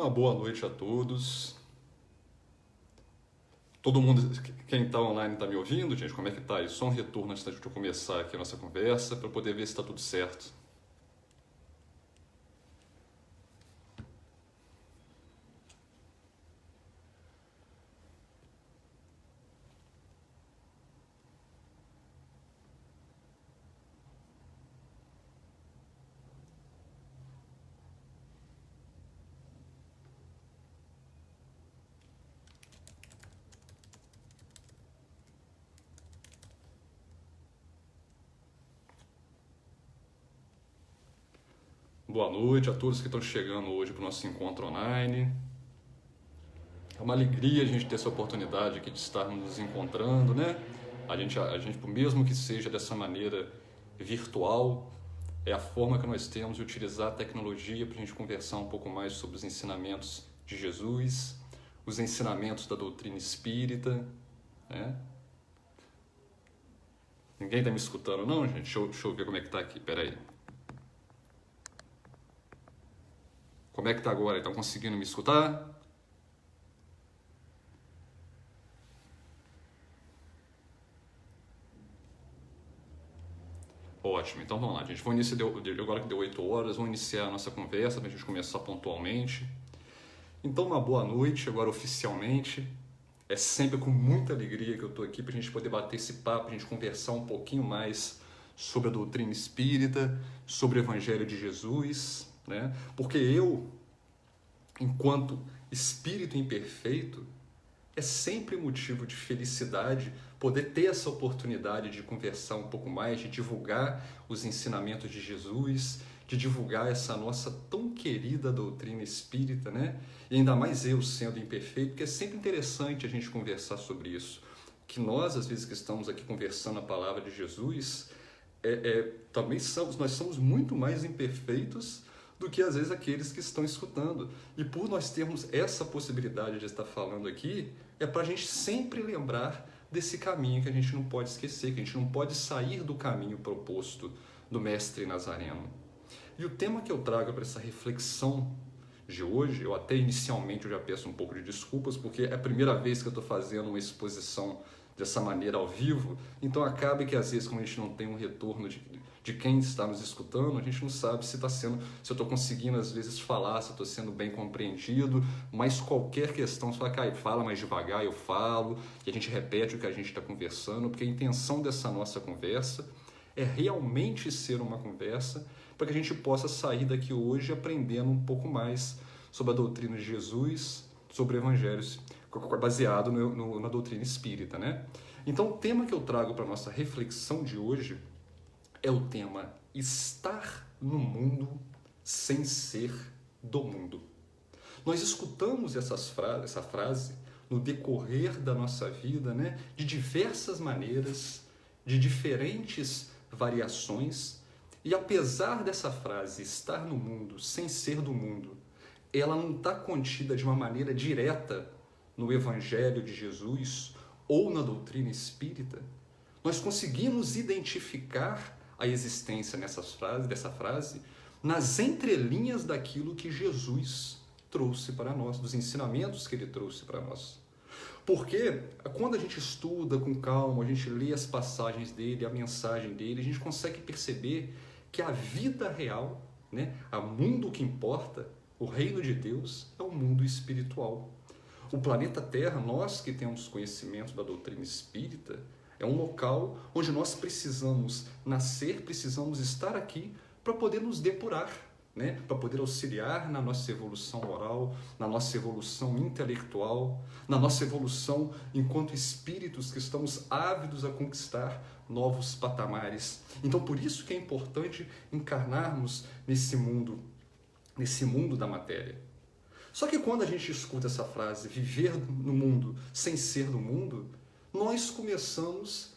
Uma boa noite a todos. Todo mundo, quem está online está me ouvindo, gente? Como é que tá aí? Só um retorno antes de eu começar aqui a nossa conversa, para poder ver se está tudo certo. Boa noite a todos que estão chegando hoje para o nosso encontro online. É uma alegria a gente ter essa oportunidade aqui de estarmos nos encontrando, né? A gente, mesmo que seja dessa maneira virtual, é a forma que nós temos de utilizar a tecnologia para a gente conversar um pouco mais sobre os ensinamentos de Jesus, os ensinamentos da doutrina espírita, né? Ninguém está me escutando não, gente? Deixa eu ver como é que está aqui, peraí. Como é que está agora? Estão conseguindo me escutar? Ótimo, então vamos lá, gente. Vou iniciar, agora que deu 8 horas, vamos iniciar a nossa conversa para a gente começar pontualmente. Então, uma boa noite, agora oficialmente. É sempre com muita alegria que eu estou aqui para a gente poder bater esse papo, a gente conversar um pouquinho mais sobre a doutrina espírita, sobre o Evangelho de Jesus, né? Porque eu, enquanto espírito imperfeito, é sempre motivo de felicidade poder ter essa oportunidade de conversar um pouco mais, de divulgar os ensinamentos de Jesus, de divulgar essa nossa tão querida doutrina espírita, né? E ainda mais eu sendo imperfeito, porque é sempre interessante a gente conversar sobre isso. Que nós, às vezes que estamos aqui conversando a palavra de Jesus, também nós somos muito mais imperfeitos do que às vezes aqueles que estão escutando. E por nós termos essa possibilidade de estar falando aqui, é para a gente sempre lembrar desse caminho que a gente não pode esquecer, que a gente não pode sair do caminho proposto do Mestre Nazareno. E o tema que eu trago para essa reflexão de hoje, eu até inicialmente eu já peço um pouco de desculpas, porque é a primeira vez que eu estou fazendo uma exposição dessa maneira ao vivo, então acaba que às vezes, como a gente não tem um retorno de quem está nos escutando, a gente não sabe se eu estou conseguindo às vezes falar, se eu estou sendo bem compreendido, mas qualquer questão, você fala, Caio, fala mais devagar, eu falo, e a gente repete o que a gente está conversando, porque a intenção dessa nossa conversa é realmente ser uma conversa para que a gente possa sair daqui hoje aprendendo um pouco mais sobre a doutrina de Jesus, sobre evangelhos, baseado na doutrina espírita, né? Então, o tema que eu trago para a nossa reflexão de hoje é o tema estar no mundo sem ser do mundo. Nós escutamos essa frase no decorrer da nossa vida, né? De diversas maneiras, de diferentes variações, e apesar dessa frase estar no mundo sem ser do mundo, ela não está contida de uma maneira direta no Evangelho de Jesus ou na doutrina espírita. Nós conseguimos identificar a existência dessa frase nas entrelinhas daquilo que Jesus trouxe para nós, dos ensinamentos que ele trouxe para nós. Porque quando a gente estuda com calma, a gente lê as passagens dele, a mensagem dele, a gente consegue perceber que a vida real, né, o mundo que importa, o reino de Deus, é o mundo espiritual. O planeta Terra, nós que temos conhecimento da doutrina espírita, é um local onde nós precisamos nascer, precisamos estar aqui para poder nos depurar, né? Para poder auxiliar na nossa evolução moral, na nossa evolução intelectual, na nossa evolução enquanto espíritos que estamos ávidos a conquistar novos patamares. Então, por isso que é importante encarnarmos nesse mundo da matéria. Só que quando a gente escuta essa frase, viver no mundo sem ser do mundo, nós começamos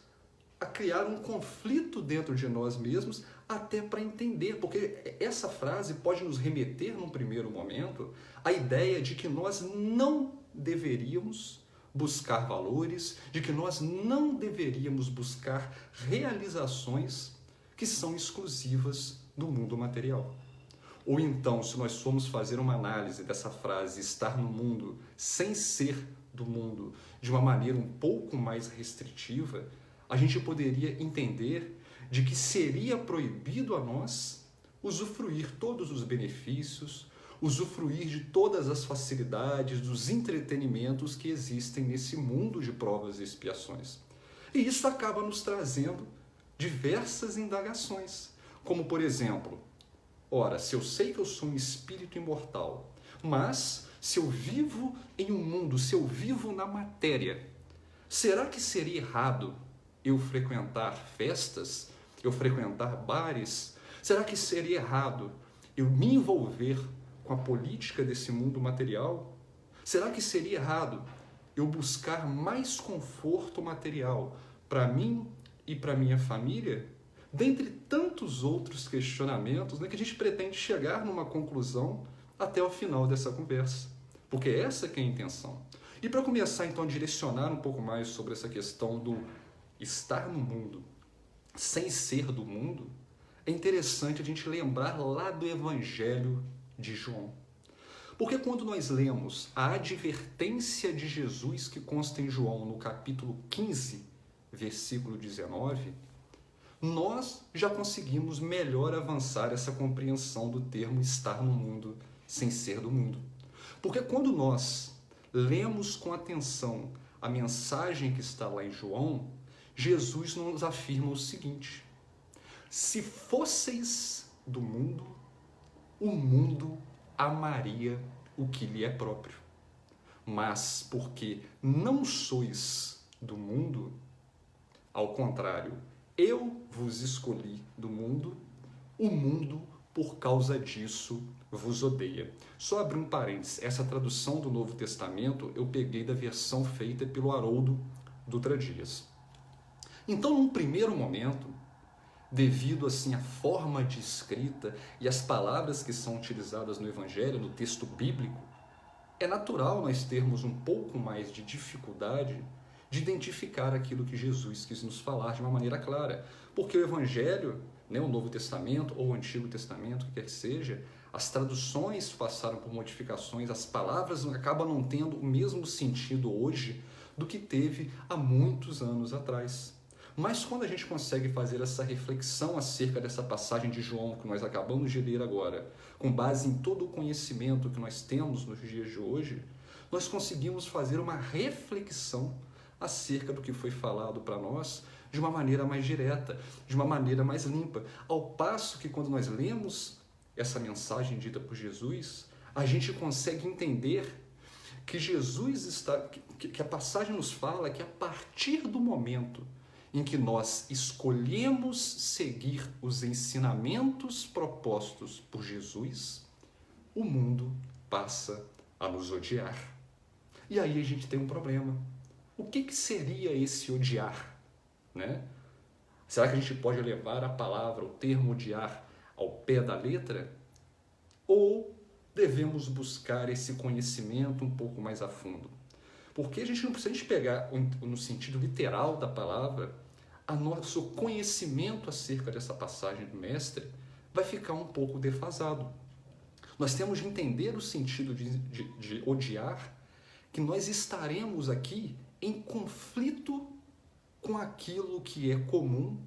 a criar um conflito dentro de nós mesmos, até para entender, porque essa frase pode nos remeter, num primeiro momento, à ideia de que nós não deveríamos buscar valores, de que nós não deveríamos buscar realizações que são exclusivas do mundo material. Ou então, se nós formos fazer uma análise dessa frase, estar no mundo sem ser do mundo, de uma maneira um pouco mais restritiva, a gente poderia entender de que seria proibido a nós usufruir todos os benefícios, usufruir de todas as facilidades, dos entretenimentos que existem nesse mundo de provas e expiações. E isso acaba nos trazendo diversas indagações, como por exemplo, ora, se eu sei que eu sou um espírito imortal, mas se eu vivo em um mundo, se eu vivo na matéria, será que seria errado eu frequentar festas, eu frequentar bares? Será que seria errado eu me envolver com a política desse mundo material? Será que seria errado eu buscar mais conforto material para mim e para minha família? Dentre tantos outros questionamentos, né, que a gente pretende chegar numa conclusão até o final dessa conversa, porque essa que é a intenção. E para começar então a direcionar um pouco mais sobre essa questão do estar no mundo sem ser do mundo, é interessante a gente lembrar lá do Evangelho de João. Porque quando nós lemos a advertência de Jesus que consta em João no capítulo 15, versículo 19, nós já conseguimos melhor avançar essa compreensão do termo estar no mundo sem ser do mundo. Porque quando nós lemos com atenção a mensagem que está lá em João, Jesus nos afirma o seguinte: se fosseis do mundo, o mundo amaria o que lhe é próprio. Mas porque não sois do mundo, ao contrário, eu vos escolhi do mundo, o mundo, por causa disso, vos odeia. Só abrir um parênteses, essa tradução do Novo Testamento eu peguei da versão feita pelo Haroldo Dutra Dias. Então, num primeiro momento, devido assim à forma de escrita e às palavras que são utilizadas no Evangelho, no texto bíblico, é natural nós termos um pouco mais de dificuldade de identificar aquilo que Jesus quis nos falar de uma maneira clara. Porque o Evangelho, né, o Novo Testamento ou o Antigo Testamento, que quer que seja, as traduções passaram por modificações, as palavras acabam não tendo o mesmo sentido hoje do que teve há muitos anos atrás. Mas quando a gente consegue fazer essa reflexão acerca dessa passagem de João que nós acabamos de ler agora, com base em todo o conhecimento que nós temos nos dias de hoje, nós conseguimos fazer uma reflexão acerca do que foi falado para nós de uma maneira mais direta, de uma maneira mais limpa. Ao passo que quando nós lemos essa mensagem dita por Jesus, a gente consegue entender que Jesus está, que a passagem nos fala que a partir do momento em que nós escolhemos seguir os ensinamentos propostos por Jesus, o mundo passa a nos odiar. E aí a gente tem um problema. O que seria esse odiar? Né? Será que a gente pode levar a palavra, o termo odiar, ao pé da letra? Ou devemos buscar esse conhecimento um pouco mais a fundo? Porque a gente não precisa pegar no sentido literal da palavra, o nosso conhecimento acerca dessa passagem do mestre vai ficar um pouco defasado. Nós temos de entender o sentido de odiar, que nós estaremos aqui em conflito com aquilo que é comum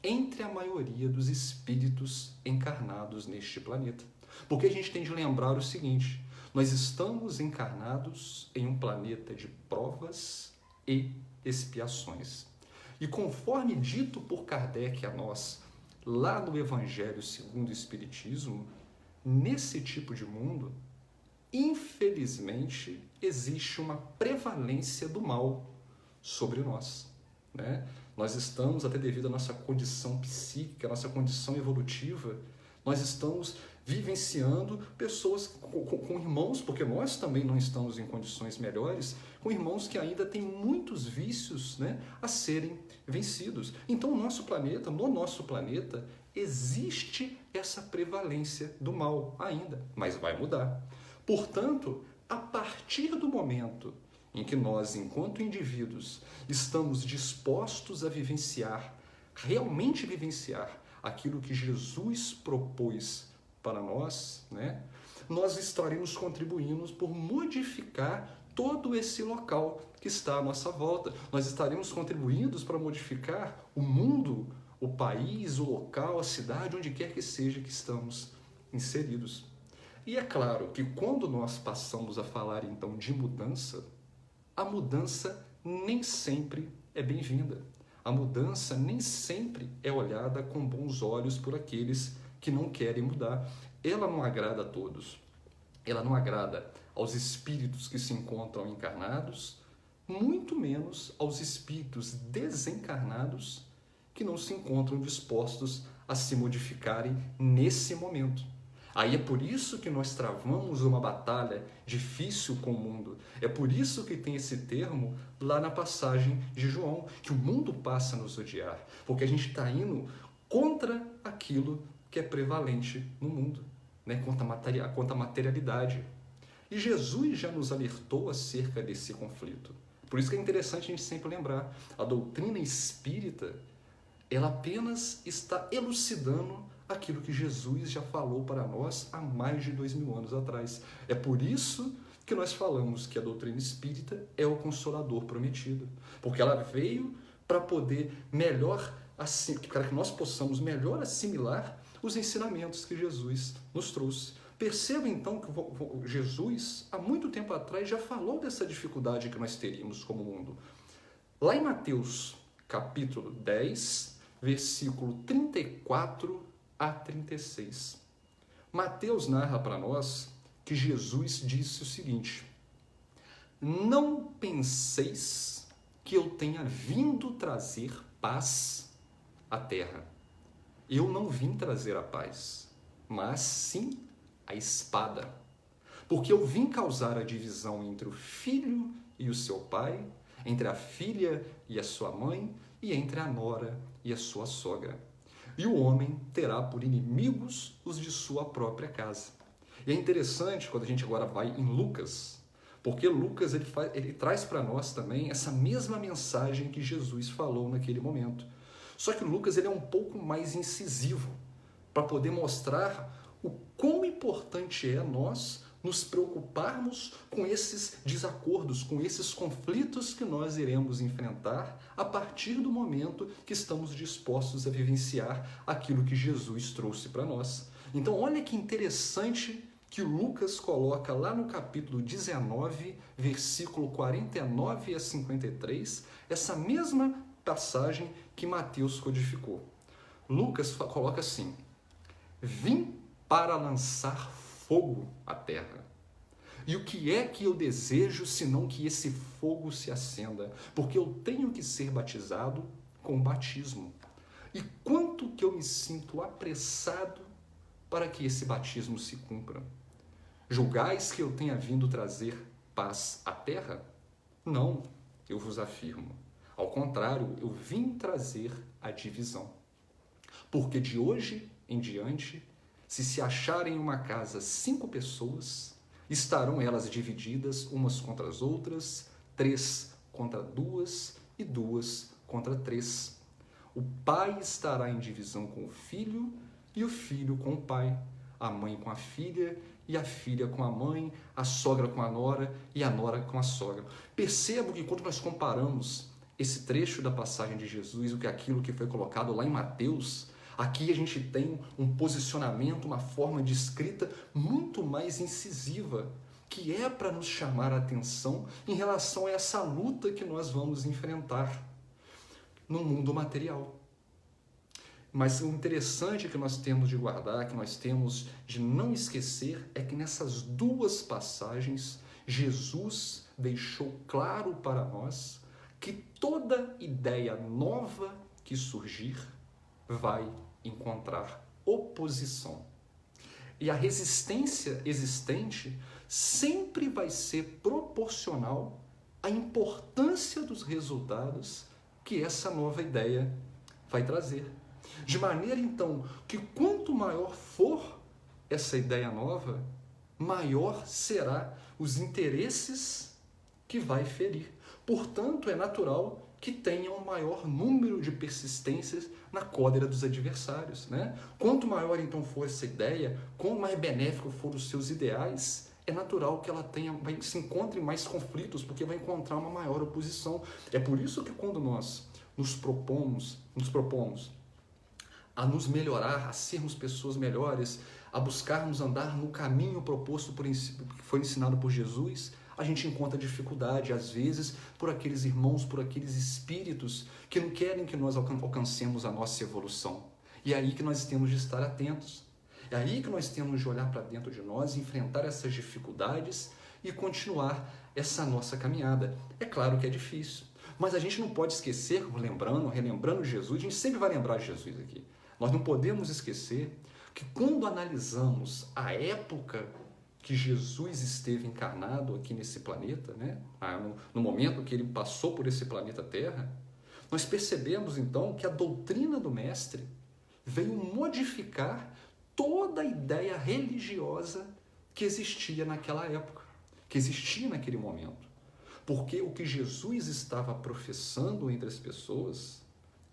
entre a maioria dos espíritos encarnados neste planeta. Porque a gente tem de lembrar o seguinte: nós estamos encarnados em um planeta de provas e expiações. E conforme dito por Kardec a nós, lá no Evangelho segundo o Espiritismo, nesse tipo de mundo, infelizmente, existe uma prevalência do mal sobre nós. Né? Nós estamos, até devido à nossa condição psíquica, à nossa condição evolutiva, nós estamos vivenciando pessoas com irmãos, porque nós também não estamos em condições melhores, com irmãos que ainda têm muitos vícios, né, a serem vencidos. Então, no nosso planeta, existe essa prevalência do mal ainda, mas vai mudar. Portanto, a partir do momento em que nós, enquanto indivíduos, estamos dispostos a vivenciar, realmente vivenciar, aquilo que Jesus propôs para nós, né, nós estaremos contribuindo por modificar todo esse local que está à nossa volta. Nós estaremos contribuindo para modificar o mundo, o país, o local, a cidade, onde quer que seja que estamos inseridos. E é claro que quando nós passamos a falar então de mudança, a mudança nem sempre é bem-vinda. A mudança nem sempre é olhada com bons olhos por aqueles que não querem mudar. Ela não agrada a todos. Ela não agrada aos espíritos que se encontram encarnados, muito menos aos espíritos desencarnados que não se encontram dispostos a se modificarem nesse momento. Aí é por isso que nós travamos uma batalha difícil com o mundo. É por isso que tem esse termo lá na passagem de João, que o mundo passa a nos odiar, porque a gente está indo contra aquilo que é prevalente no mundo, né? Contra a materialidade. E Jesus já nos alertou acerca desse conflito. Por isso que é interessante a gente sempre lembrar, a doutrina espírita, ela apenas está elucidando aquilo que Jesus já falou para nós há mais de 2000 anos atrás. É por isso que nós falamos que a doutrina espírita é o Consolador prometido, porque ela veio para poder para que nós possamos melhor assimilar os ensinamentos que Jesus nos trouxe. Perceba então que Jesus, há muito tempo atrás, já falou dessa dificuldade que nós teríamos como mundo. Lá em Mateus, capítulo 10, versículo 34 a 36. Mateus narra para nós que Jesus disse o seguinte: não penseis que eu tenha vindo trazer paz à terra. Eu não vim trazer a paz, mas sim a espada. Porque eu vim causar a divisão entre o filho e o seu pai, entre a filha e a sua mãe, e entre a nora e a sua sogra. E o homem terá por inimigos os de sua própria casa. E é interessante quando a gente agora vai em Lucas, porque Lucas ele traz para nós também essa mesma mensagem que Jesus falou naquele momento. Só que Lucas ele é um pouco mais incisivo, para poder mostrar o quão importante é nós nos preocuparmos com esses desacordos, com esses conflitos que nós iremos enfrentar a partir do momento que estamos dispostos a vivenciar aquilo que Jesus trouxe para nós. Então, olha que interessante que Lucas coloca lá no capítulo 19, versículo 49 a 53, essa mesma passagem que Mateus codificou. Lucas coloca assim: vim para lançar fogo à terra. E o que é que eu desejo, senão que esse fogo se acenda? Porque eu tenho que ser batizado com batismo. E quanto que eu me sinto apressado para que esse batismo se cumpra. Julgais que eu tenha vindo trazer paz à terra? Não, eu vos afirmo. Ao contrário, eu vim trazer a divisão. Porque de hoje em diante, se acharem em uma casa 5 pessoas, estarão elas divididas umas contra as outras, 3 contra 2 e 2 contra 3. O pai estará em divisão com o filho e o filho com o pai, a mãe com a filha e a filha com a mãe, a sogra com a nora e a nora com a sogra. Percebo que quando nós comparamos esse trecho da passagem de Jesus, o que aquilo que foi colocado lá em Mateus, aqui a gente tem um posicionamento, uma forma de escrita muito mais incisiva, que é para nos chamar a atenção em relação a essa luta que nós vamos enfrentar no mundo material. Mas o interessante que nós temos de guardar, que nós temos de não esquecer, é que nessas 2 passagens, Jesus deixou claro para nós que toda ideia nova que surgir vai encontrar oposição. E a resistência existente sempre vai ser proporcional à importância dos resultados que essa nova ideia vai trazer. De maneira, então, que quanto maior for essa ideia nova, maior será os interesses que vai ferir. Portanto, é natural que tenha um maior número de persistências na cólera dos adversários, né? Quanto maior então for essa ideia, quanto mais benéfico for os seus ideais, é natural que ela se encontre mais conflitos, porque vai encontrar uma maior oposição. É por isso que quando nós nos propomos a nos melhorar, a sermos pessoas melhores, a buscarmos andar no caminho proposto que foi ensinado por Jesus, a gente encontra dificuldade, às vezes, por aqueles irmãos, por aqueles espíritos que não querem que nós alcancemos a nossa evolução. E é aí que nós temos de estar atentos. É aí que nós temos de olhar para dentro de nós, enfrentar essas dificuldades e continuar essa nossa caminhada. É claro que é difícil, mas a gente não pode esquecer, relembrando Jesus, a gente sempre vai lembrar de Jesus aqui. Nós não podemos esquecer que quando analisamos a época que Jesus esteve encarnado aqui nesse planeta, né? No momento que ele passou por esse planeta Terra, nós percebemos então que a doutrina do Mestre veio modificar toda a ideia religiosa que existia naquela época, que existia naquele momento. Porque o que Jesus estava professando entre as pessoas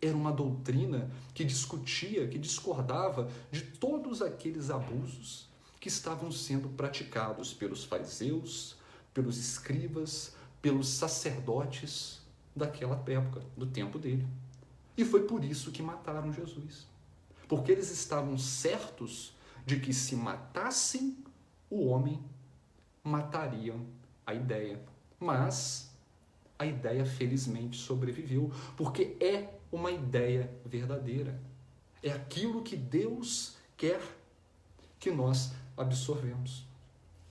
era uma doutrina que discutia, que discordava de todos aqueles abusos que estavam sendo praticados pelos fariseus, pelos escribas, pelos sacerdotes daquela época, do tempo dele. E foi por isso que mataram Jesus. Porque eles estavam certos de que se matassem o homem, matariam a ideia. Mas a ideia felizmente sobreviveu, porque é uma ideia verdadeira. É aquilo que Deus quer que nós absorvemos.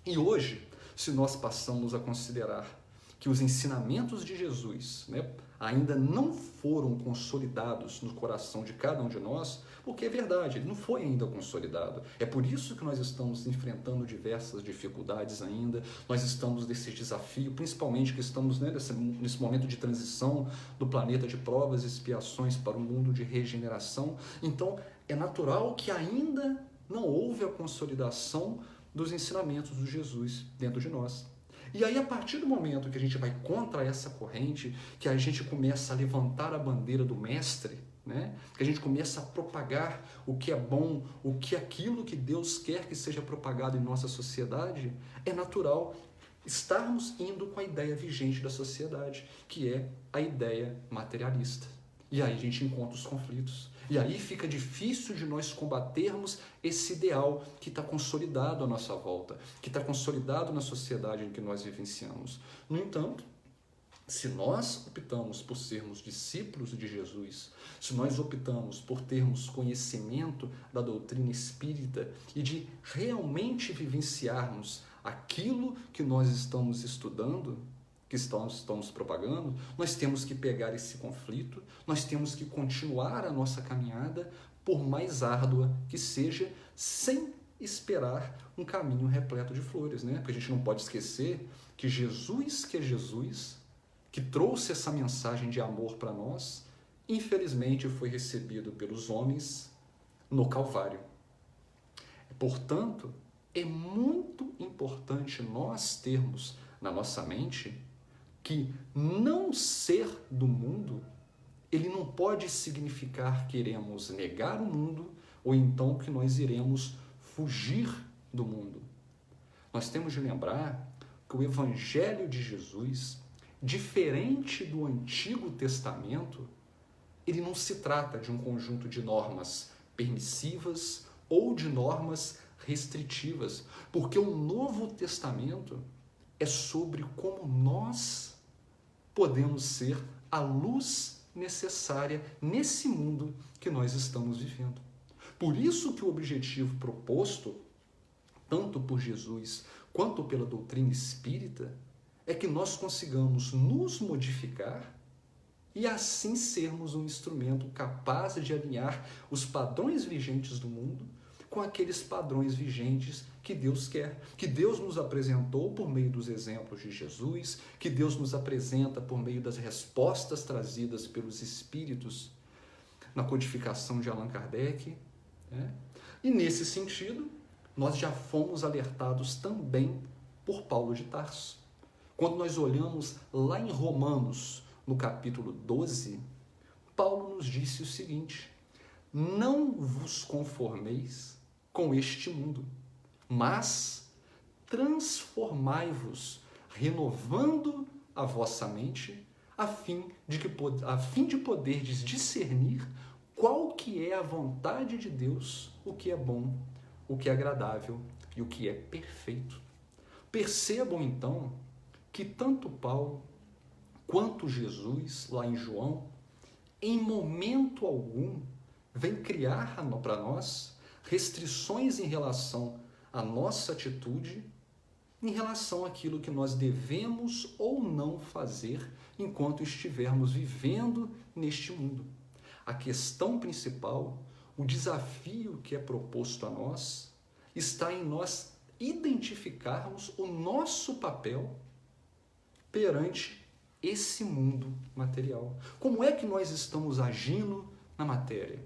E hoje, se nós passamos a considerar que os ensinamentos de Jesus, né, ainda não foram consolidados no coração de cada um de nós, porque é verdade, ele não foi ainda consolidado. É por isso que nós estamos enfrentando diversas dificuldades ainda, nós estamos nesse desafio, principalmente que estamos, né, nesse momento de transição do planeta de provas e expiações para o mundo de regeneração. Então, é natural que ainda não houve a consolidação dos ensinamentos de Jesus dentro de nós. E aí, a partir do momento que a gente vai contra essa corrente, que a gente começa a levantar a bandeira do Mestre, né? Que a gente começa a propagar o que é bom, aquilo que Deus quer que seja propagado em nossa sociedade, é natural estarmos indo com a ideia vigente da sociedade, que é a ideia materialista. E aí a gente encontra os conflitos. E aí fica difícil de nós combatermos esse ideal que está consolidado à nossa volta, que está consolidado na sociedade em que nós vivenciamos. No entanto, se nós optamos por sermos discípulos de Jesus, se nós optamos por termos conhecimento da doutrina espírita e de realmente vivenciarmos aquilo que nós estamos estudando, que estamos propagando, nós temos que pegar esse conflito, nós temos que continuar a nossa caminhada, por mais árdua que seja, sem esperar um caminho repleto de flores, né? Porque a gente não pode esquecer que Jesus, que trouxe essa mensagem de amor para nós, infelizmente foi recebido pelos homens no Calvário. Portanto, é muito importante nós termos na nossa mente que não ser do mundo, ele não pode significar que iremos negar o mundo ou então que nós iremos fugir do mundo. Nós temos de lembrar que o Evangelho de Jesus, diferente do Antigo Testamento, ele não se trata de um conjunto de normas permissivas ou de normas restritivas, porque o Novo Testamento é sobre como nós podemos ser a luz necessária nesse mundo que nós estamos vivendo. Por isso que o objetivo proposto, tanto por Jesus quanto pela doutrina espírita, é que nós consigamos nos modificar e assim sermos um instrumento capaz de alinhar os padrões vigentes do mundo com aqueles padrões vigentes que Deus quer, que Deus nos apresentou por meio dos exemplos de Jesus, que Deus nos apresenta por meio das respostas trazidas pelos Espíritos na codificação de Allan Kardec, né? E nesse sentido, nós já fomos alertados também por Paulo de Tarso. Quando nós olhamos lá em Romanos, no capítulo 12, Paulo nos disse o seguinte: não vos conformeis com este mundo, mas transformai-vos, renovando a vossa mente, a fim de poderdes discernir qual que é a vontade de Deus, o que é bom, o que é agradável e o que é perfeito. Percebam então que tanto Paulo quanto Jesus, lá em João, em momento algum, vem criar para nós restrições em relação à nossa atitude, em relação àquilo que nós devemos ou não fazer enquanto estivermos vivendo neste mundo. A questão principal, o desafio que é proposto a nós, está em nós identificarmos o nosso papel perante esse mundo material. Como é que nós estamos agindo na matéria?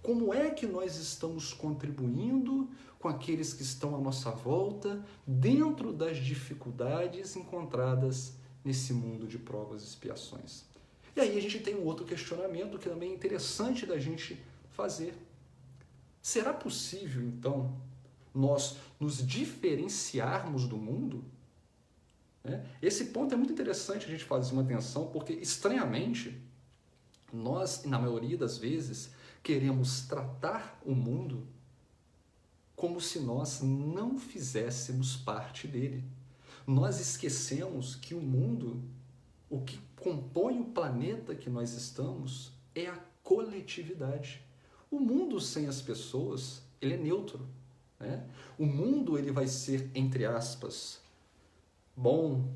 Como é que nós estamos contribuindo com aqueles que estão à nossa volta dentro das dificuldades encontradas nesse mundo de provas e expiações? E aí a gente tem um outro questionamento que também é interessante da gente fazer. Será possível, então, nós nos diferenciarmos do mundo? Esse ponto é muito interessante a gente fazer uma atenção, porque, estranhamente, nós, na maioria das vezes, queremos tratar o mundo como se nós não fizéssemos parte dele. Nós esquecemos que o mundo, o que compõe o planeta que nós estamos, é a coletividade. O mundo sem as pessoas, ele é neutro. O mundo ele vai ser, entre aspas, bom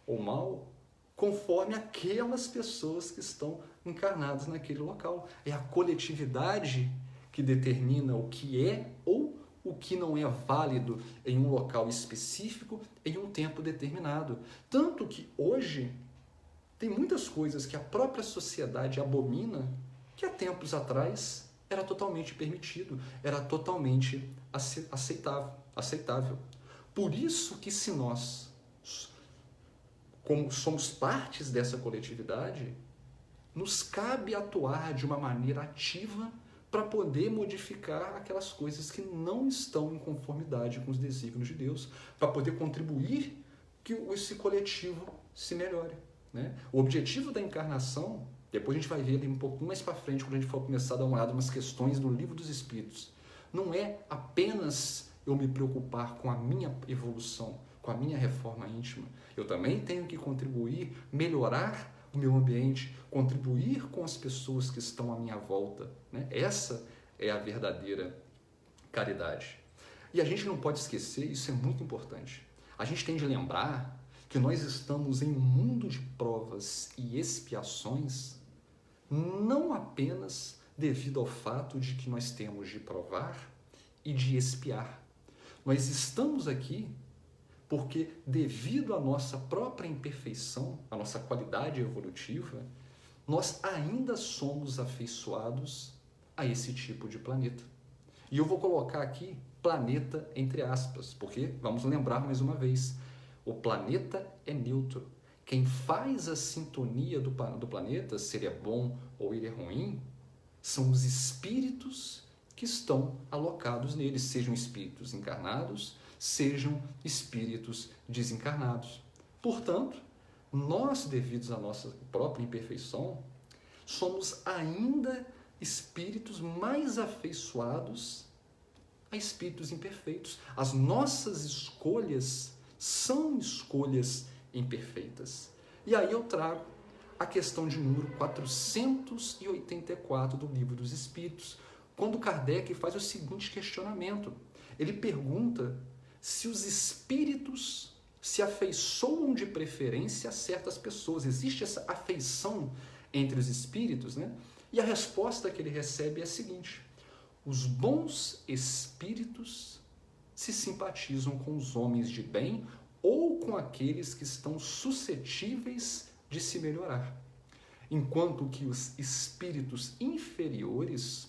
ou mal, conforme aquelas pessoas que estão encarnadas naquele local. É a coletividade que determina o que é ou o que não é válido em um local específico, em um tempo determinado. Tanto que hoje tem muitas coisas que a própria sociedade abomina, que há tempos atrás era totalmente permitido, era totalmente aceitável. Por isso que se nós, como somos partes dessa coletividade, nos cabe atuar de uma maneira ativa para poder modificar aquelas coisas que não estão em conformidade com os desígnios de Deus, para poder contribuir que esse coletivo se melhore. O objetivo da encarnação, depois a gente vai ver ali um pouco mais para frente, quando a gente for começar a dar uma olhada em umas questões do Livro dos Espíritos, não é apenas eu me preocupar com a minha evolução, com a minha reforma íntima. Eu também tenho que contribuir, melhorar o meu ambiente, contribuir com as pessoas que estão à minha volta. Essa é a verdadeira caridade. E a gente não pode esquecer, isso é muito importante, a gente tem de lembrar que nós estamos em um mundo de provas e expiações, não apenas devido ao fato de que nós temos de provar e de expiar. Nós estamos aqui porque, devido à nossa própria imperfeição, à nossa qualidade evolutiva, nós ainda somos afeiçoados a esse tipo de planeta. E eu vou colocar aqui planeta entre aspas, porque, vamos lembrar mais uma vez, o planeta é neutro. Quem faz a sintonia do planeta, se ele é bom ou ele é ruim, são os espíritos que estão alocados nele, sejam espíritos encarnados, sejam espíritos desencarnados. Portanto, nós, devido à nossa própria imperfeição, somos ainda espíritos mais afeiçoados a espíritos imperfeitos. As nossas escolhas são escolhas imperfeitas. E aí eu trago a questão de número 484 do Livro dos Espíritos, quando Kardec faz o seguinte questionamento. Ele pergunta se os espíritos se afeiçoam de preferência a certas pessoas. Existe essa afeição entre os espíritos, E a resposta que ele recebe é a seguinte: os bons espíritos se simpatizam com os homens de bem ou com aqueles que estão suscetíveis de se melhorar, enquanto que os espíritos inferiores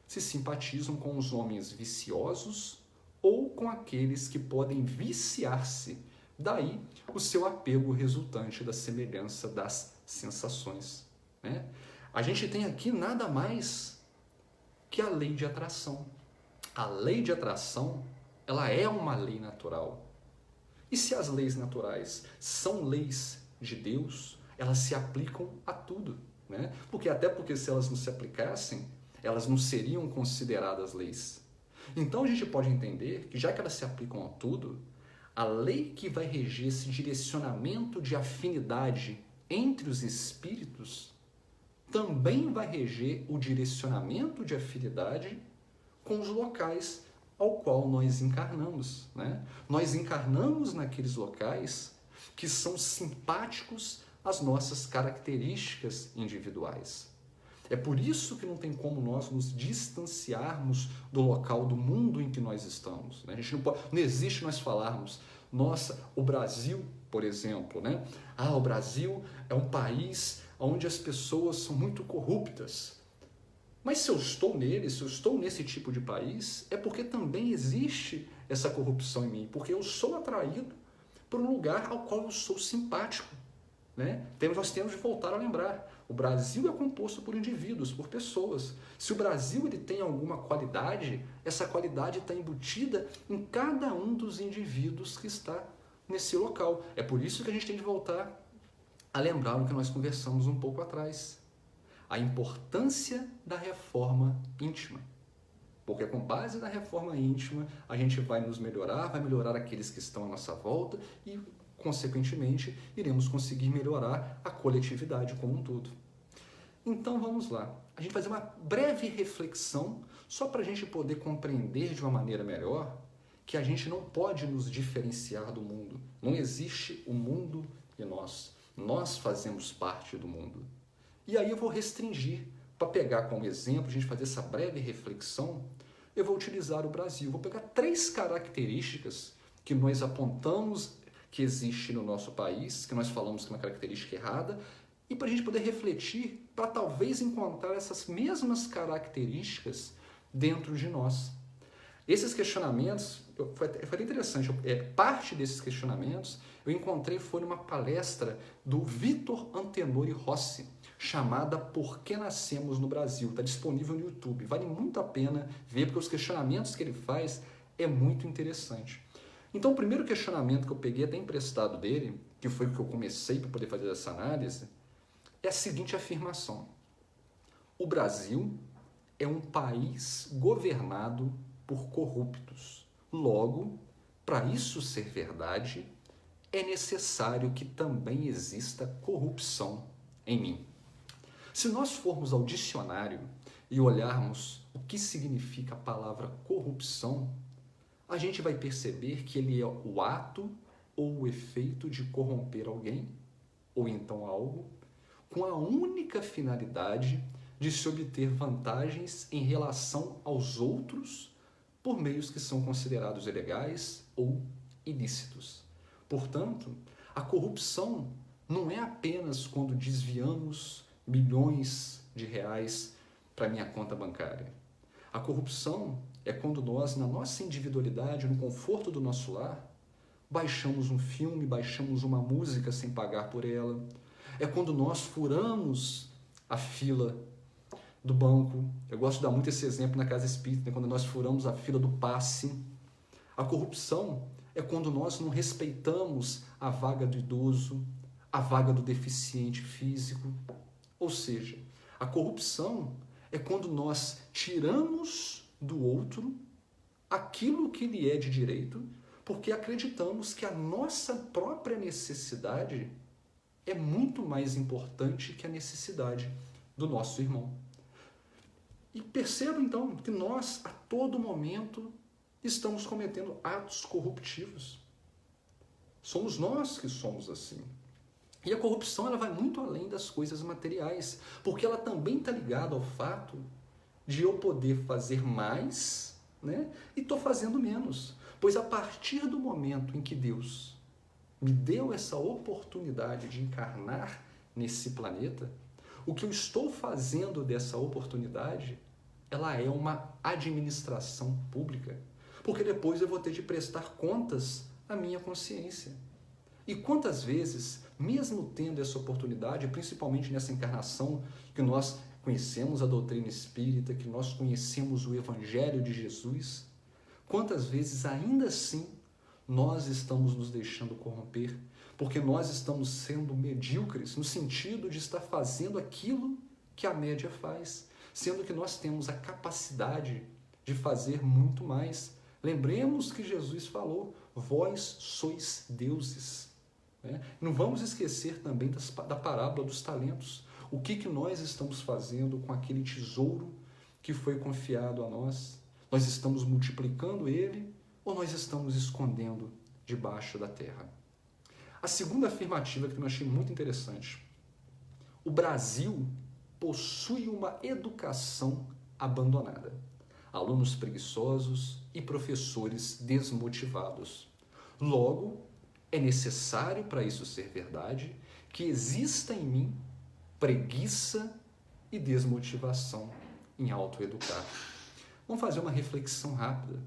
se simpatizam com os homens viciosos ou com aqueles que podem viciar-se. Daí o seu apego resultante da semelhança das sensações, né? A gente tem aqui nada mais que a lei de atração. A lei de atração, ela é uma lei natural. E se as leis naturais são leis de Deus, elas se aplicam a tudo, né? Porque se elas não se aplicassem, elas não seriam consideradas leis. Então a gente pode entender que já que elas se aplicam a tudo, a lei que vai reger esse direcionamento de afinidade entre os espíritos também vai reger o direcionamento de afinidade com os locais ao qual nós encarnamos, né? Nós encarnamos naqueles locais que são simpáticos às nossas características individuais. É por isso que não tem como nós nos distanciarmos do local, do mundo em que nós estamos, né? A gente não existe nós falarmos, nossa, o Brasil, por exemplo, né? O Brasil é um país onde as pessoas são muito corruptas. Mas se eu estou nele, se eu estou nesse tipo de país, é porque também existe essa corrupção em mim, porque eu sou atraído para um lugar ao qual eu sou simpático, né? Nós temos de voltar a lembrar, o Brasil é composto por indivíduos, por pessoas. Se o Brasil ele tem alguma qualidade, essa qualidade está embutida em cada um dos indivíduos que está nesse local. É por isso que a gente tem de voltar a lembrar o que nós conversamos um pouco atrás. A importância da reforma íntima. Porque com base na reforma íntima, a gente vai nos melhorar, vai melhorar aqueles que estão à nossa volta e, consequentemente, iremos conseguir melhorar a coletividade como um todo. Então vamos lá. A gente vai fazer uma breve reflexão só para a gente poder compreender de uma maneira melhor que a gente não pode nos diferenciar do mundo. Não existe o mundo e nós. Nós fazemos parte do mundo. E aí eu vou restringir, para pegar como exemplo, a gente fazer essa breve reflexão, eu vou utilizar o Brasil. Vou pegar 3 características que nós apontamos que existe no nosso país, que nós falamos que é uma característica errada, e para a gente poder refletir, para talvez encontrar essas mesmas características dentro de nós. Esses questionamentos, foi até interessante, parte desses questionamentos eu encontrei foi numa palestra do Vitor Antenori Rossi, chamada Por que Nascemos no Brasil? Está disponível no YouTube. Vale muito a pena ver, porque os questionamentos que ele faz é muito interessante. Então, o primeiro questionamento que eu peguei até emprestado dele, que foi o que eu comecei para poder fazer essa análise, é a seguinte afirmação. O Brasil é um país governado por corruptos. Logo, para isso ser verdade, é necessário que também exista corrupção em mim. Se nós formos ao dicionário e olharmos o que significa a palavra corrupção, a gente vai perceber que ele é o ato ou o efeito de corromper alguém, ou então algo, com a única finalidade de se obter vantagens em relação aos outros por meios que são considerados ilegais ou ilícitos. Portanto, a corrupção não é apenas quando desviamos milhões de reais para minha conta bancária. A corrupção é quando nós, na nossa individualidade, no conforto do nosso lar, baixamos um filme, baixamos uma música sem pagar por ela. É quando nós furamos a fila do banco. Eu gosto de dar muito esse exemplo na casa espírita, né? Quando nós furamos a fila do passe. A corrupção é quando nós não respeitamos a vaga do idoso, a vaga do deficiente físico. Ou seja, a corrupção é quando nós tiramos do outro aquilo que lhe é de direito, porque acreditamos que a nossa própria necessidade é muito mais importante que a necessidade do nosso irmão. E perceba então que nós, a todo momento, estamos cometendo atos corruptivos. Somos nós que somos assim. E a corrupção ela vai muito além das coisas materiais, porque ela também está ligada ao fato de eu poder fazer mais, né? E estou fazendo menos. Pois a partir do momento em que Deus me deu essa oportunidade de encarnar nesse planeta, o que eu estou fazendo dessa oportunidade, ela é uma administração pública, porque depois eu vou ter de prestar contas à minha consciência. E quantas vezes mesmo tendo essa oportunidade, principalmente nessa encarnação, que nós conhecemos a doutrina espírita, que nós conhecemos o Evangelho de Jesus, quantas vezes ainda assim nós estamos nos deixando corromper, porque nós estamos sendo medíocres no sentido de estar fazendo aquilo que a média faz, sendo que nós temos a capacidade de fazer muito mais. Lembremos que Jesus falou, vós sois deuses. Né? Não vamos esquecer também da parábola dos talentos. O que nós estamos fazendo com aquele tesouro que foi confiado a nós? Nós estamos multiplicando ele ou nós estamos escondendo debaixo da terra? A segunda afirmativa que eu achei muito interessante. O Brasil possui uma educação abandonada. Alunos preguiçosos e professores desmotivados. Logo, é necessário para isso ser verdade que exista em mim preguiça e desmotivação em autoeducar. Vamos fazer uma reflexão rápida.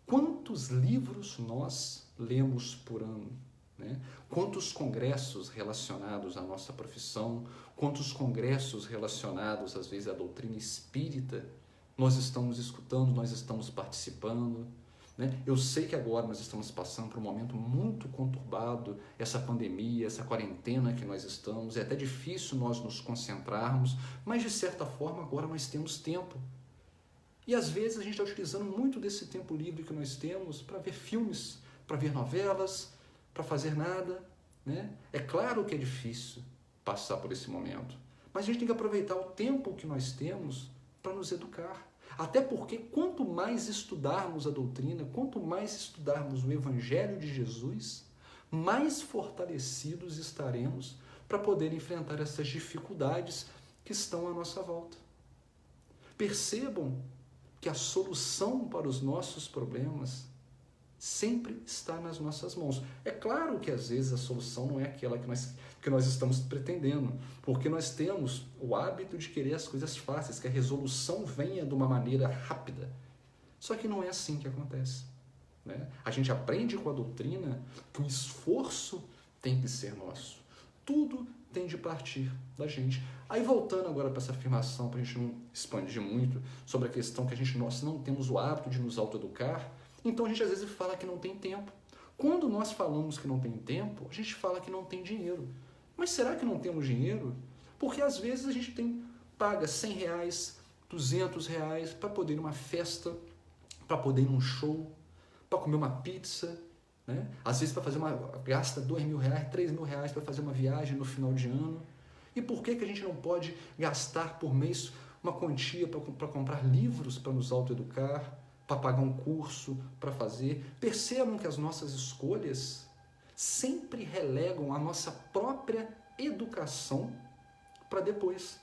Quantos livros nós lemos por ano? Né? Quantos congressos relacionados à nossa profissão, quantos congressos relacionados, às vezes, à doutrina espírita, nós estamos escutando, nós estamos participando? Né? Eu sei que agora nós estamos passando por um momento muito conturbado, essa pandemia, essa quarentena que nós estamos, é até difícil nós nos concentrarmos, mas de certa forma agora nós temos tempo. E às vezes a gente está utilizando muito desse tempo livre que nós temos para ver filmes, para ver novelas, para fazer nada. Né? É claro que é difícil passar por esse momento, mas a gente tem que aproveitar o tempo que nós temos para nos educar. Até porque quanto mais estudarmos a doutrina, quanto mais estudarmos o Evangelho de Jesus, mais fortalecidos estaremos para poder enfrentar essas dificuldades que estão à nossa volta. Percebam que a solução para os nossos problemas sempre está nas nossas mãos. É claro que às vezes a solução não é aquela que nós estamos pretendendo, porque nós temos o hábito de querer as coisas fáceis, que a resolução venha de uma maneira rápida. Só que não é assim que acontece. Né? A gente aprende com a doutrina que o esforço tem que ser nosso. Tudo tem de partir da gente. Aí voltando agora para essa afirmação, para a gente não expandir muito, sobre a questão que nós não temos o hábito de nos autoeducar, então a gente às vezes fala que não tem tempo. Quando nós falamos que não tem tempo, a gente fala que não tem dinheiro. Mas será que não temos dinheiro? Porque às vezes a gente paga R$100, R$200 para poder ir numa festa, para poder ir num show, para comer uma pizza, né? Às vezes gasta R$2.000, R$3.000 para fazer uma viagem no final de ano. E por que a gente não pode gastar por mês uma quantia para comprar livros para nos autoeducar, para pagar um curso, para fazer? Percebam que as nossas escolhas sempre relegam a nossa própria educação para depois.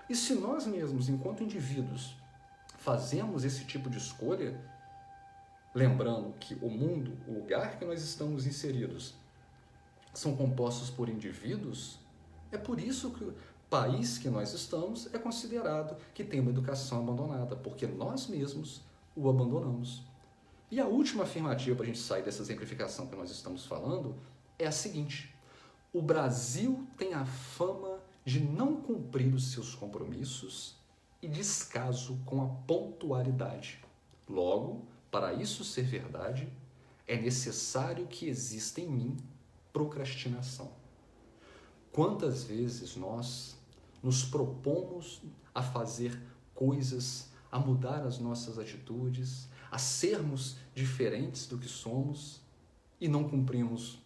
E se nós mesmos, enquanto indivíduos, fazemos esse tipo de escolha, lembrando que o mundo, o lugar que nós estamos inseridos, são compostos por indivíduos, é por isso que o país que nós estamos é considerado que tem uma educação abandonada, porque nós mesmos o abandonamos. E a última afirmativa para a gente sair dessa exemplificação que nós estamos falando é a seguinte: o Brasil tem a fama de não cumprir os seus compromissos e descaso com a pontualidade. Logo, para isso ser verdade, é necessário que exista em mim procrastinação. Quantas vezes nós nos propomos a fazer coisas, a mudar as nossas atitudes, a sermos diferentes do que somos e não cumprimos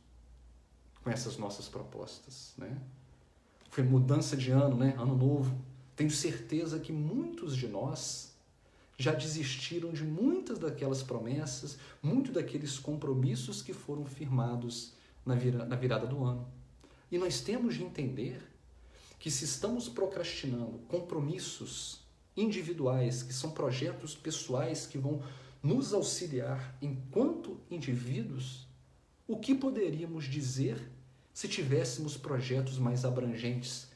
com essas nossas propostas, né? Foi mudança de ano, né? Ano novo. Tenho certeza que muitos de nós já desistiram de muitas daquelas promessas, muitos daqueles compromissos que foram firmados na virada do ano. E nós temos de entender que se estamos procrastinando compromissos individuais, que são projetos pessoais que vão nos auxiliar enquanto indivíduos, o que poderíamos dizer se tivéssemos projetos mais abrangentes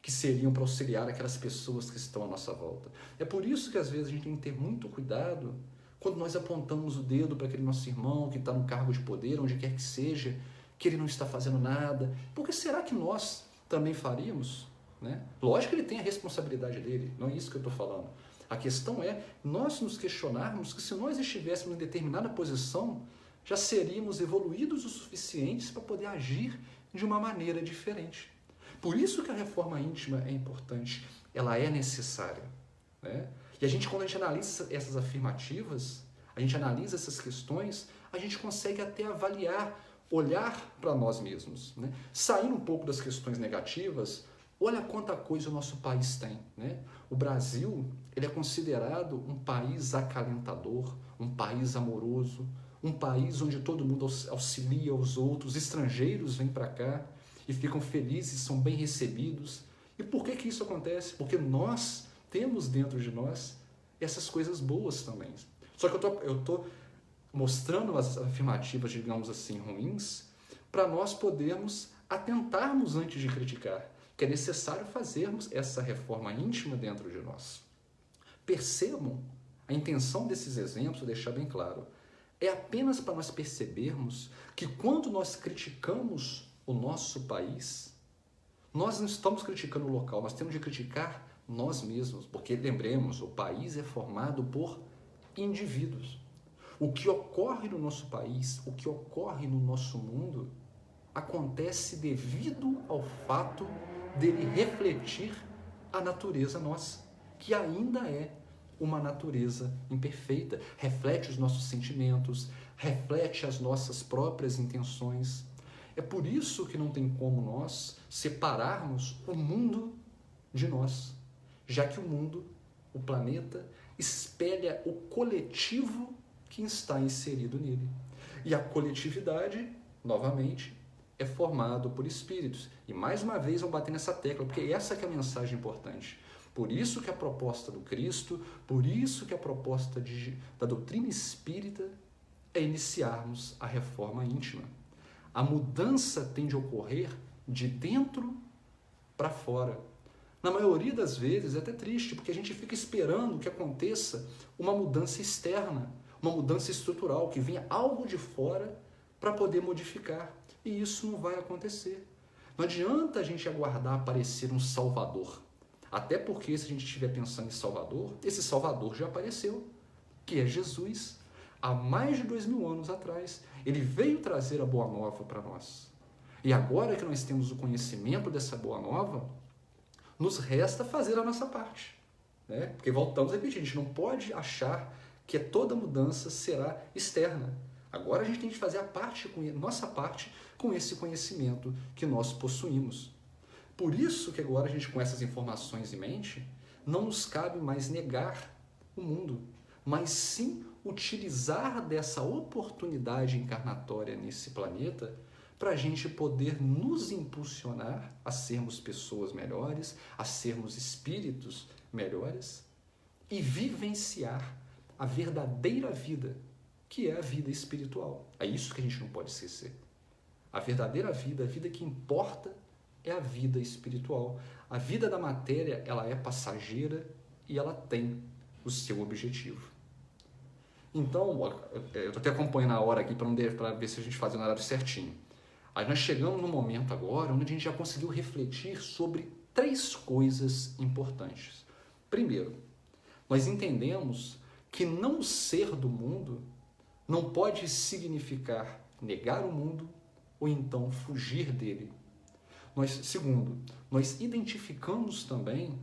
que seriam para auxiliar aquelas pessoas que estão à nossa volta? É por isso que às vezes a gente tem que ter muito cuidado quando nós apontamos o dedo para aquele nosso irmão que está no cargo de poder, onde quer que seja, que ele não está fazendo nada. Porque será que nós também faríamos? Né? Lógico que ele tem a responsabilidade dele, não é isso que eu estou falando. A questão é nós nos questionarmos que se nós estivéssemos em determinada posição, já seríamos evoluídos o suficientes para poder agir de uma maneira diferente. Por isso que a reforma íntima é importante, ela é necessária. Né? E quando a gente analisa essas afirmativas, a gente analisa essas questões, a gente consegue até avaliar, olhar para nós mesmos. Né? Saindo um pouco das questões negativas, olha quanta coisa o nosso país tem. Né? O Brasil, ele é considerado um país acalentador, um país amoroso, um país onde todo mundo auxilia os outros, estrangeiros vêm para cá e ficam felizes, são bem recebidos. E por que isso acontece? Porque nós temos dentro de nós essas coisas boas também. Só que eu estou mostrando as afirmativas, digamos assim, ruins, para nós podermos atentarmos antes de criticar, que é necessário fazermos essa reforma íntima dentro de nós. Percebam, a intenção desses exemplos, vou deixar bem claro, é apenas para nós percebermos que quando nós criticamos o nosso país, nós não estamos criticando o local, nós temos de criticar nós mesmos, porque lembremos, o país é formado por indivíduos. O que ocorre no nosso país, o que ocorre no nosso mundo, acontece devido ao fato dele refletir a natureza nossa, que ainda é uma natureza imperfeita, reflete os nossos sentimentos, reflete as nossas próprias intenções. É por isso que não tem como nós separarmos o mundo de nós, já que o mundo, o planeta, espelha o coletivo que está inserido nele. E a coletividade, novamente, é formado por espíritos. E mais uma vez vou bater nessa tecla, porque essa que é a mensagem importante. Por isso que a proposta do Cristo, por isso que a proposta da doutrina espírita é iniciarmos a reforma íntima. A mudança tem de ocorrer de dentro para fora. Na maioria das vezes é até triste, porque a gente fica esperando que aconteça uma mudança externa, uma mudança estrutural, que venha algo de fora para poder modificar. E isso não vai acontecer. Não adianta a gente aguardar aparecer um Salvador. Até porque, se a gente estiver pensando em Salvador, esse Salvador já apareceu, que é Jesus. Há mais de 2000 anos atrás, ele veio trazer a Boa Nova para nós. E agora que nós temos o conhecimento dessa Boa Nova, nos resta fazer a nossa parte. Né? Porque voltamos a repetir, a gente não pode achar que toda mudança será externa. Agora a gente tem que fazer nossa parte com esse conhecimento que nós possuímos. Por isso que agora a gente, com essas informações em mente, não nos cabe mais negar o mundo, mas sim utilizar dessa oportunidade encarnatória nesse planeta para a gente poder nos impulsionar a sermos pessoas melhores, a sermos espíritos melhores e vivenciar a verdadeira vida, que é a vida espiritual. É isso que a gente não pode esquecer. A verdadeira vida, a vida que importa, é a vida espiritual. A vida da matéria, ela é passageira e ela tem o seu objetivo. Então, eu estou até acompanhando a hora aqui para ver se a gente faz o horário certinho. Aí nós chegamos no momento agora onde a gente já conseguiu refletir sobre 3 coisas importantes. Primeiro, nós entendemos que não ser do mundo não pode significar negar o mundo ou então fugir dele. Segundo, nós identificamos também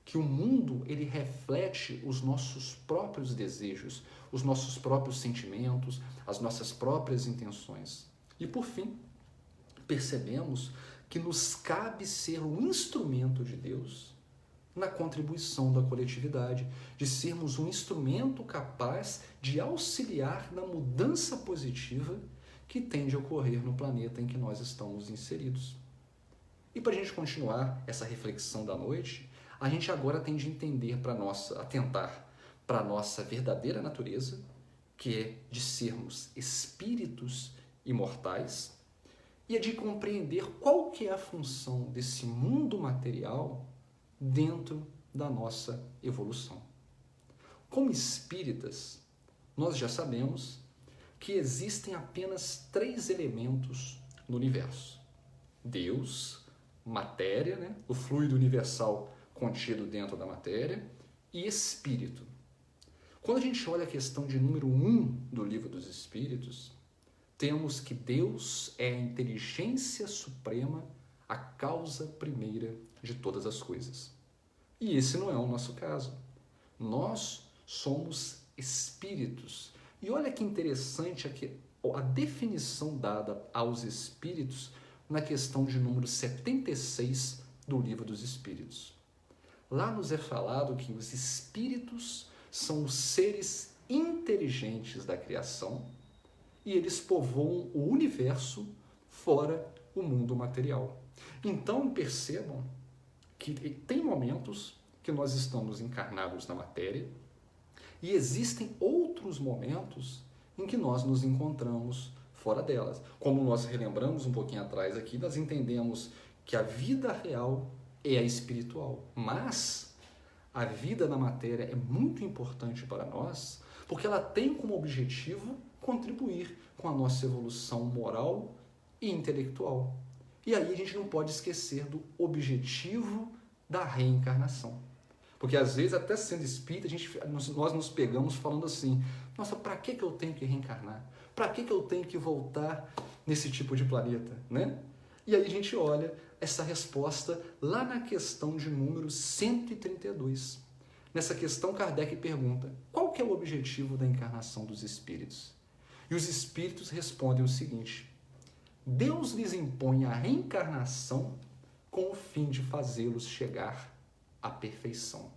que o mundo ele reflete os nossos próprios desejos, os nossos próprios sentimentos, as nossas próprias intenções. E por fim, percebemos que nos cabe ser um instrumento de Deus na contribuição da coletividade, de sermos um instrumento capaz de auxiliar na mudança positiva que tende a ocorrer no planeta em que nós estamos inseridos. E para a gente continuar essa reflexão da noite, a gente agora tem de entender atentar para a nossa verdadeira natureza, que é de sermos espíritos imortais, e é de compreender qual que é a função desse mundo material dentro da nossa evolução. Como espíritas, nós já sabemos que existem apenas 3 elementos no universo. Deus, matéria, né? O fluido universal contido dentro da matéria, e espírito. Quando a gente olha a questão de número 1 do Livro dos Espíritos, temos que Deus é a inteligência suprema, a causa primeira de todas as coisas. E esse não é o nosso caso. Nós somos espíritos. E olha que interessante aqui a definição dada aos espíritos na questão de número 76 do Livro dos Espíritos. Lá nos é falado que os espíritos são os seres inteligentes da criação e eles povoam o universo fora o mundo material. Então percebam que tem momentos que nós estamos encarnados na matéria e existem outros momentos em que nós nos encontramos fora delas. Como nós relembramos um pouquinho atrás aqui, nós entendemos que a vida real é a espiritual, mas a vida na matéria é muito importante para nós porque ela tem como objetivo contribuir com a nossa evolução moral e intelectual. E aí a gente não pode esquecer do objetivo da reencarnação. Porque às vezes, até sendo espírita, nós nos pegamos falando assim, nossa, para que eu tenho que reencarnar? Para que eu tenho que voltar nesse tipo de planeta? Né? E aí a gente olha essa resposta lá na questão de número 132. Nessa questão, Kardec pergunta, qual que é o objetivo da encarnação dos espíritos? E os espíritos respondem o seguinte, Deus lhes impõe a reencarnação com o fim de fazê-los chegar à perfeição.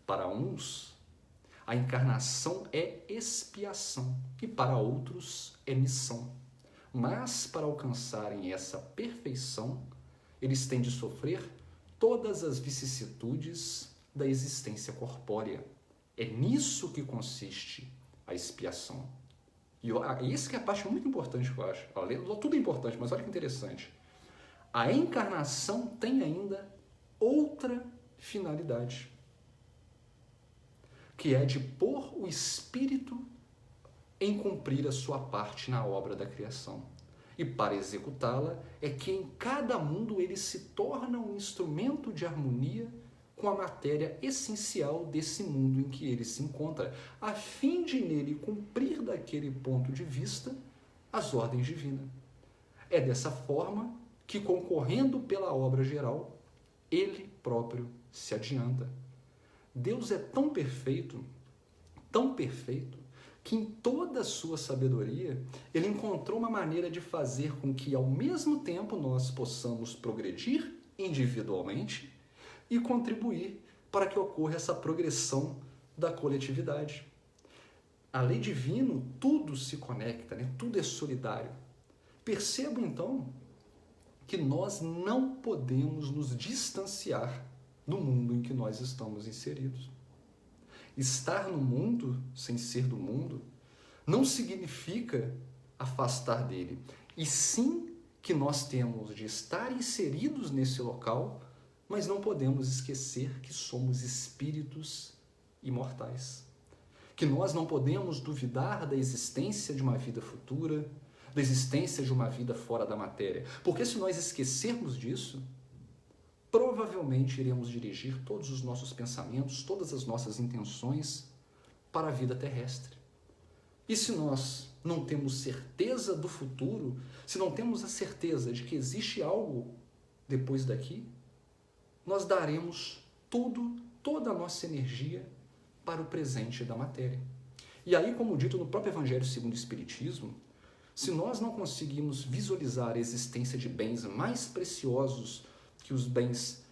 Para uns, a encarnação é expiação e para outros é missão. Mas para alcançarem essa perfeição, eles têm de sofrer todas as vicissitudes da existência corpórea. É nisso que consiste a expiação. E isso que é a parte muito importante que eu acho. Tudo é importante, mas olha que interessante. A encarnação tem ainda outra finalidade, que é de pôr o espírito em cumprir a sua parte na obra da criação. E para executá-la é que em cada mundo ele se torna um instrumento de harmonia com a matéria essencial desse mundo em que ele se encontra, a fim de nele cumprir daquele ponto de vista as ordens divinas. É dessa forma que, concorrendo pela obra geral, ele próprio se adianta. Deus é tão perfeito, que em toda a sua sabedoria, ele encontrou uma maneira de fazer com que, ao mesmo tempo, nós possamos progredir individualmente e contribuir para que ocorra essa progressão da coletividade. A lei divina, tudo se conecta, né? Tudo é solidário. Perceba, então, que nós não podemos nos distanciar do mundo em que nós estamos inseridos. Estar no mundo, sem ser do mundo, não significa afastar dele, e sim que nós temos de estar inseridos nesse local, mas não podemos esquecer que somos espíritos imortais. Que nós não podemos duvidar da existência de uma vida futura, da existência de uma vida fora da matéria. Porque se nós esquecermos disso, provavelmente iremos dirigir todos os nossos pensamentos, todas as nossas intenções para a vida terrestre. E se nós não temos certeza do futuro, se não temos a certeza de que existe algo depois daqui, nós daremos toda a nossa energia para o presente da matéria. E aí, como dito no próprio Evangelho segundo o Espiritismo, se nós não conseguimos visualizar a existência de bens mais preciosos que os bens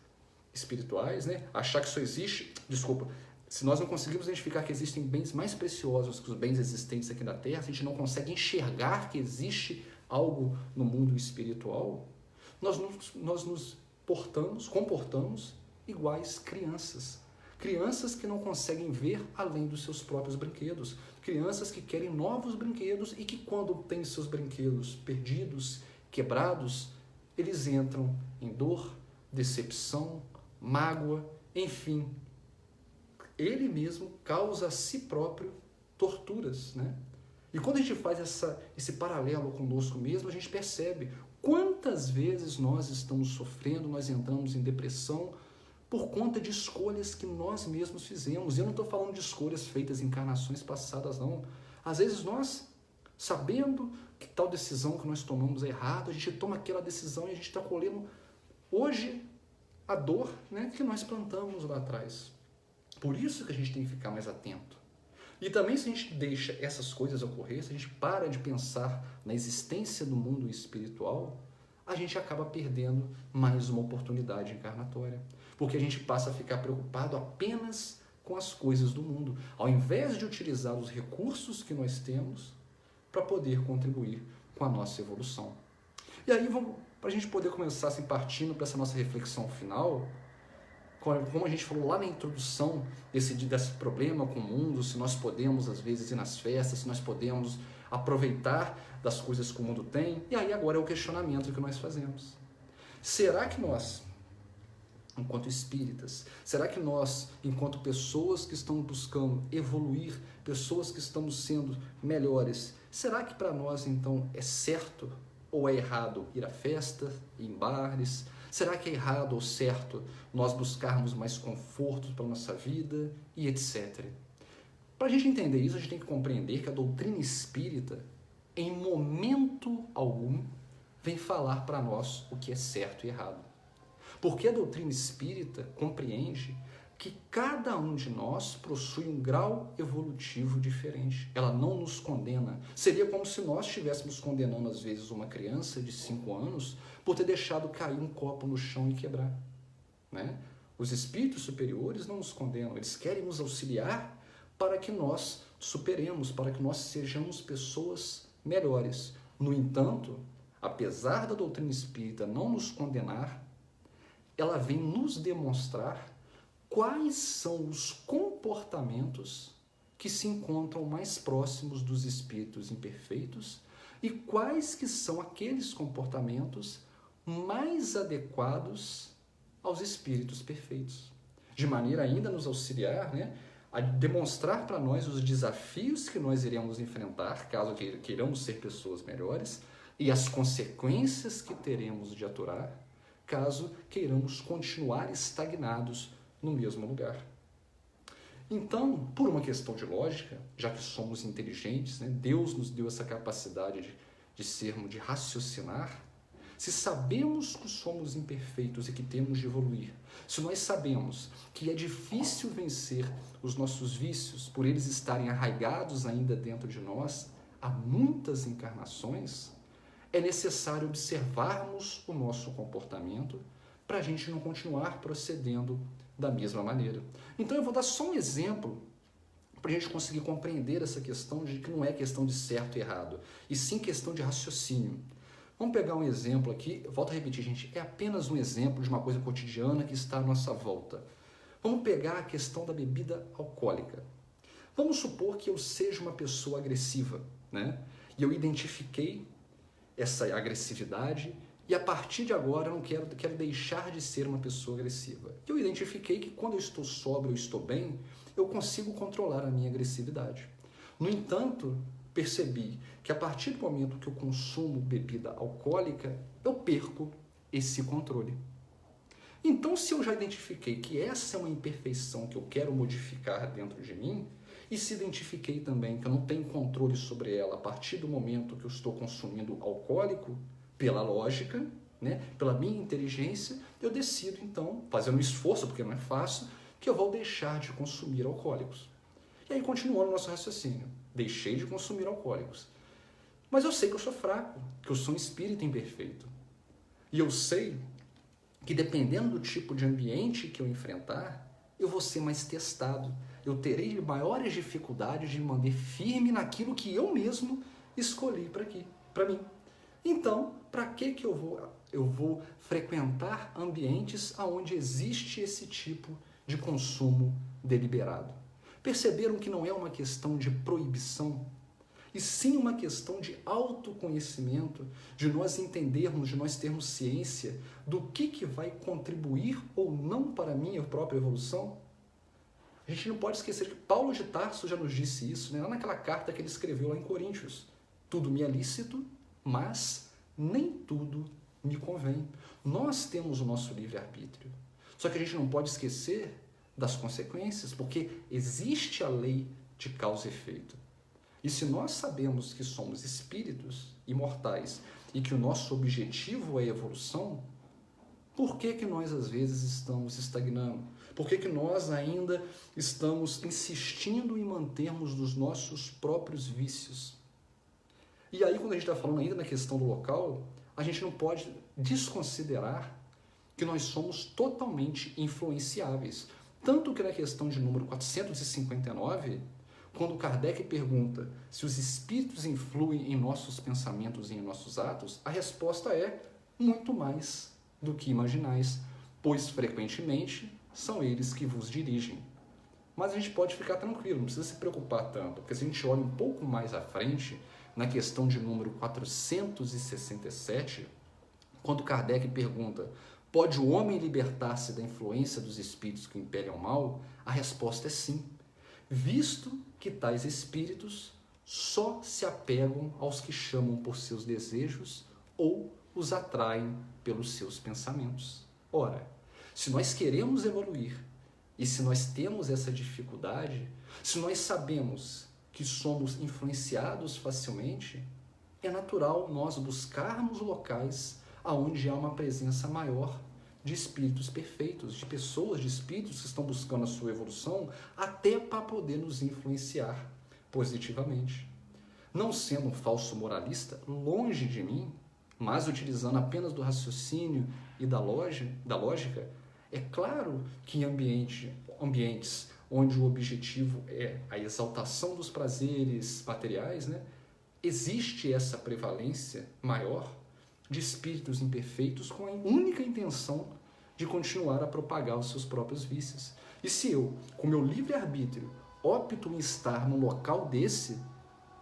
espirituais, né? Achar que só existe, se nós não conseguimos identificar que existem bens mais preciosos que os bens existentes aqui na Terra, se a gente não consegue enxergar que existe algo no mundo espiritual, nós nos comportamos iguais crianças. Crianças que não conseguem ver além dos seus próprios brinquedos. Crianças que querem novos brinquedos e que, quando têm seus brinquedos perdidos, quebrados, eles entram em dor, decepção, mágoa, enfim. Ele mesmo causa a si próprio torturas, né? E quando a gente faz esse paralelo conosco mesmo, a gente percebe Quantas vezes nós estamos sofrendo, nós entramos em depressão por conta de escolhas que nós mesmos fizemos. E eu não estou falando de escolhas feitas em encarnações passadas, não. Às vezes nós, sabendo que tal decisão que nós tomamos é errada, a gente toma aquela decisão e a gente está colhendo hoje a dor, né, que nós plantamos lá atrás. Por isso que a gente tem que ficar mais atento. E também, se a gente deixa essas coisas ocorrer, se a gente para de pensar na existência do mundo espiritual, a gente acaba perdendo mais uma oportunidade encarnatória. Porque a gente passa a ficar preocupado apenas com as coisas do mundo, ao invés de utilizar os recursos que nós temos para poder contribuir com a nossa evolução. E aí, para a gente poder começar assim, partindo para essa nossa reflexão final, como a gente falou lá na introdução desse problema com o mundo, se nós podemos às vezes ir nas festas, se nós podemos aproveitar das coisas que o mundo tem, e aí agora é o questionamento que nós fazemos. Será que nós, enquanto espíritas, será que nós, enquanto pessoas que estão buscando evoluir, pessoas que estamos sendo melhores, será que para nós então é certo ou é errado ir a festas, ir em bares? Será que é errado ou certo nós buscarmos mais conforto para a nossa vida e etc? Para a gente entender isso, a gente tem que compreender que a doutrina espírita, em momento algum, vem falar para nós o que é certo e errado. Porque a doutrina espírita compreende que cada um de nós possui um grau evolutivo diferente. Ela não nos condena. Seria como se nós estivéssemos condenando, às vezes, uma criança de 5 anos por ter deixado cair um copo no chão e quebrar. Né? Os espíritos superiores não nos condenam, eles querem nos auxiliar para que nós superemos, para que nós sejamos pessoas melhores. No entanto, apesar da doutrina espírita não nos condenar, ela vem nos demonstrar quais são os comportamentos que se encontram mais próximos dos espíritos imperfeitos e quais que são aqueles comportamentos mais adequados aos espíritos perfeitos. De maneira ainda a nos auxiliar, né, a demonstrar para nós os desafios que nós iremos enfrentar, caso queiramos ser pessoas melhores, e as consequências que teremos de aturar, caso queiramos continuar estagnados no mesmo lugar. Então, por uma questão de lógica, já que somos inteligentes, né, Deus nos deu essa capacidade de raciocinar. Se sabemos que somos imperfeitos e que temos de evoluir, se nós sabemos que é difícil vencer os nossos vícios por eles estarem arraigados ainda dentro de nós há muitas encarnações, é necessário observarmos o nosso comportamento para a gente não continuar procedendo da mesma maneira. Então eu vou dar só um exemplo para a gente conseguir compreender essa questão de que não é questão de certo e errado, e sim questão de raciocínio. Vamos pegar um exemplo aqui, eu volto a repetir, gente, é apenas um exemplo de uma coisa cotidiana que está à nossa volta. Vamos pegar a questão da bebida alcoólica. Vamos supor que eu seja uma pessoa agressiva, né? E eu identifiquei essa agressividade e a partir de agora eu não quero deixar de ser uma pessoa agressiva. Eu identifiquei que quando eu estou sóbrio, eu estou bem, eu consigo controlar a minha agressividade. No entanto, percebi que a partir do momento que eu consumo bebida alcoólica, eu perco esse controle. Então, se eu já identifiquei que essa é uma imperfeição que eu quero modificar dentro de mim, e se identifiquei também que eu não tenho controle sobre ela a partir do momento que eu estou consumindo alcoólico, pela lógica, né, pela minha inteligência, eu decido então, fazendo um esforço, porque não é fácil, que eu vou deixar de consumir alcoólicos. E aí continuando o nosso raciocínio. Deixei de consumir alcoólicos. Mas eu sei que eu sou fraco, que eu sou um espírito imperfeito. E eu sei que dependendo do tipo de ambiente que eu enfrentar, eu vou ser mais testado. Eu terei maiores dificuldades de me manter firme naquilo que eu mesmo escolhi para mim. Então, para que eu vou frequentar ambientes onde existe esse tipo de consumo deliberado? Perceberam que não é uma questão de proibição, e sim uma questão de autoconhecimento, de nós entendermos, de nós termos ciência do que vai contribuir ou não para a minha própria evolução? A gente não pode esquecer que Paulo de Tarso já nos disse isso, né? Lá naquela carta que ele escreveu lá em Coríntios. Tudo me é lícito, mas nem tudo me convém. Nós temos o nosso livre-arbítrio. Só que a gente não pode esquecer das consequências, porque existe a lei de causa e efeito. E se nós sabemos que somos espíritos imortais e que o nosso objetivo é a evolução, por que nós às vezes estamos estagnando? Por que nós ainda estamos insistindo em mantermos dos nossos próprios vícios? E aí, quando a gente está falando ainda na questão do local, a gente não pode desconsiderar que nós somos totalmente influenciáveis. Tanto que na questão de número 459, quando Kardec pergunta se os espíritos influem em nossos pensamentos e em nossos atos, a resposta é muito mais do que imaginais, pois frequentemente são eles que vos dirigem. Mas a gente pode ficar tranquilo, não precisa se preocupar tanto, porque se a gente olha um pouco mais à frente, na questão de número 467, quando Kardec pergunta: pode o homem libertar-se da influência dos espíritos que impelem ao mal? A resposta é sim, visto que tais espíritos só se apegam aos que chamam por seus desejos ou os atraem pelos seus pensamentos. Ora, se nós queremos evoluir e se nós temos essa dificuldade, se nós sabemos que somos influenciados facilmente, é natural nós buscarmos locais onde há uma presença maior de espíritos perfeitos, de pessoas, de espíritos que estão buscando a sua evolução, até para poder nos influenciar positivamente. Não sendo um falso moralista, longe de mim, mas utilizando apenas do raciocínio e da lógica, é claro que em ambientes onde o objetivo é a exaltação dos prazeres materiais, existe essa prevalência maior de espíritos imperfeitos com a única intenção de continuar a propagar os seus próprios vícios. E se eu, com meu livre-arbítrio, opto em estar num local desse,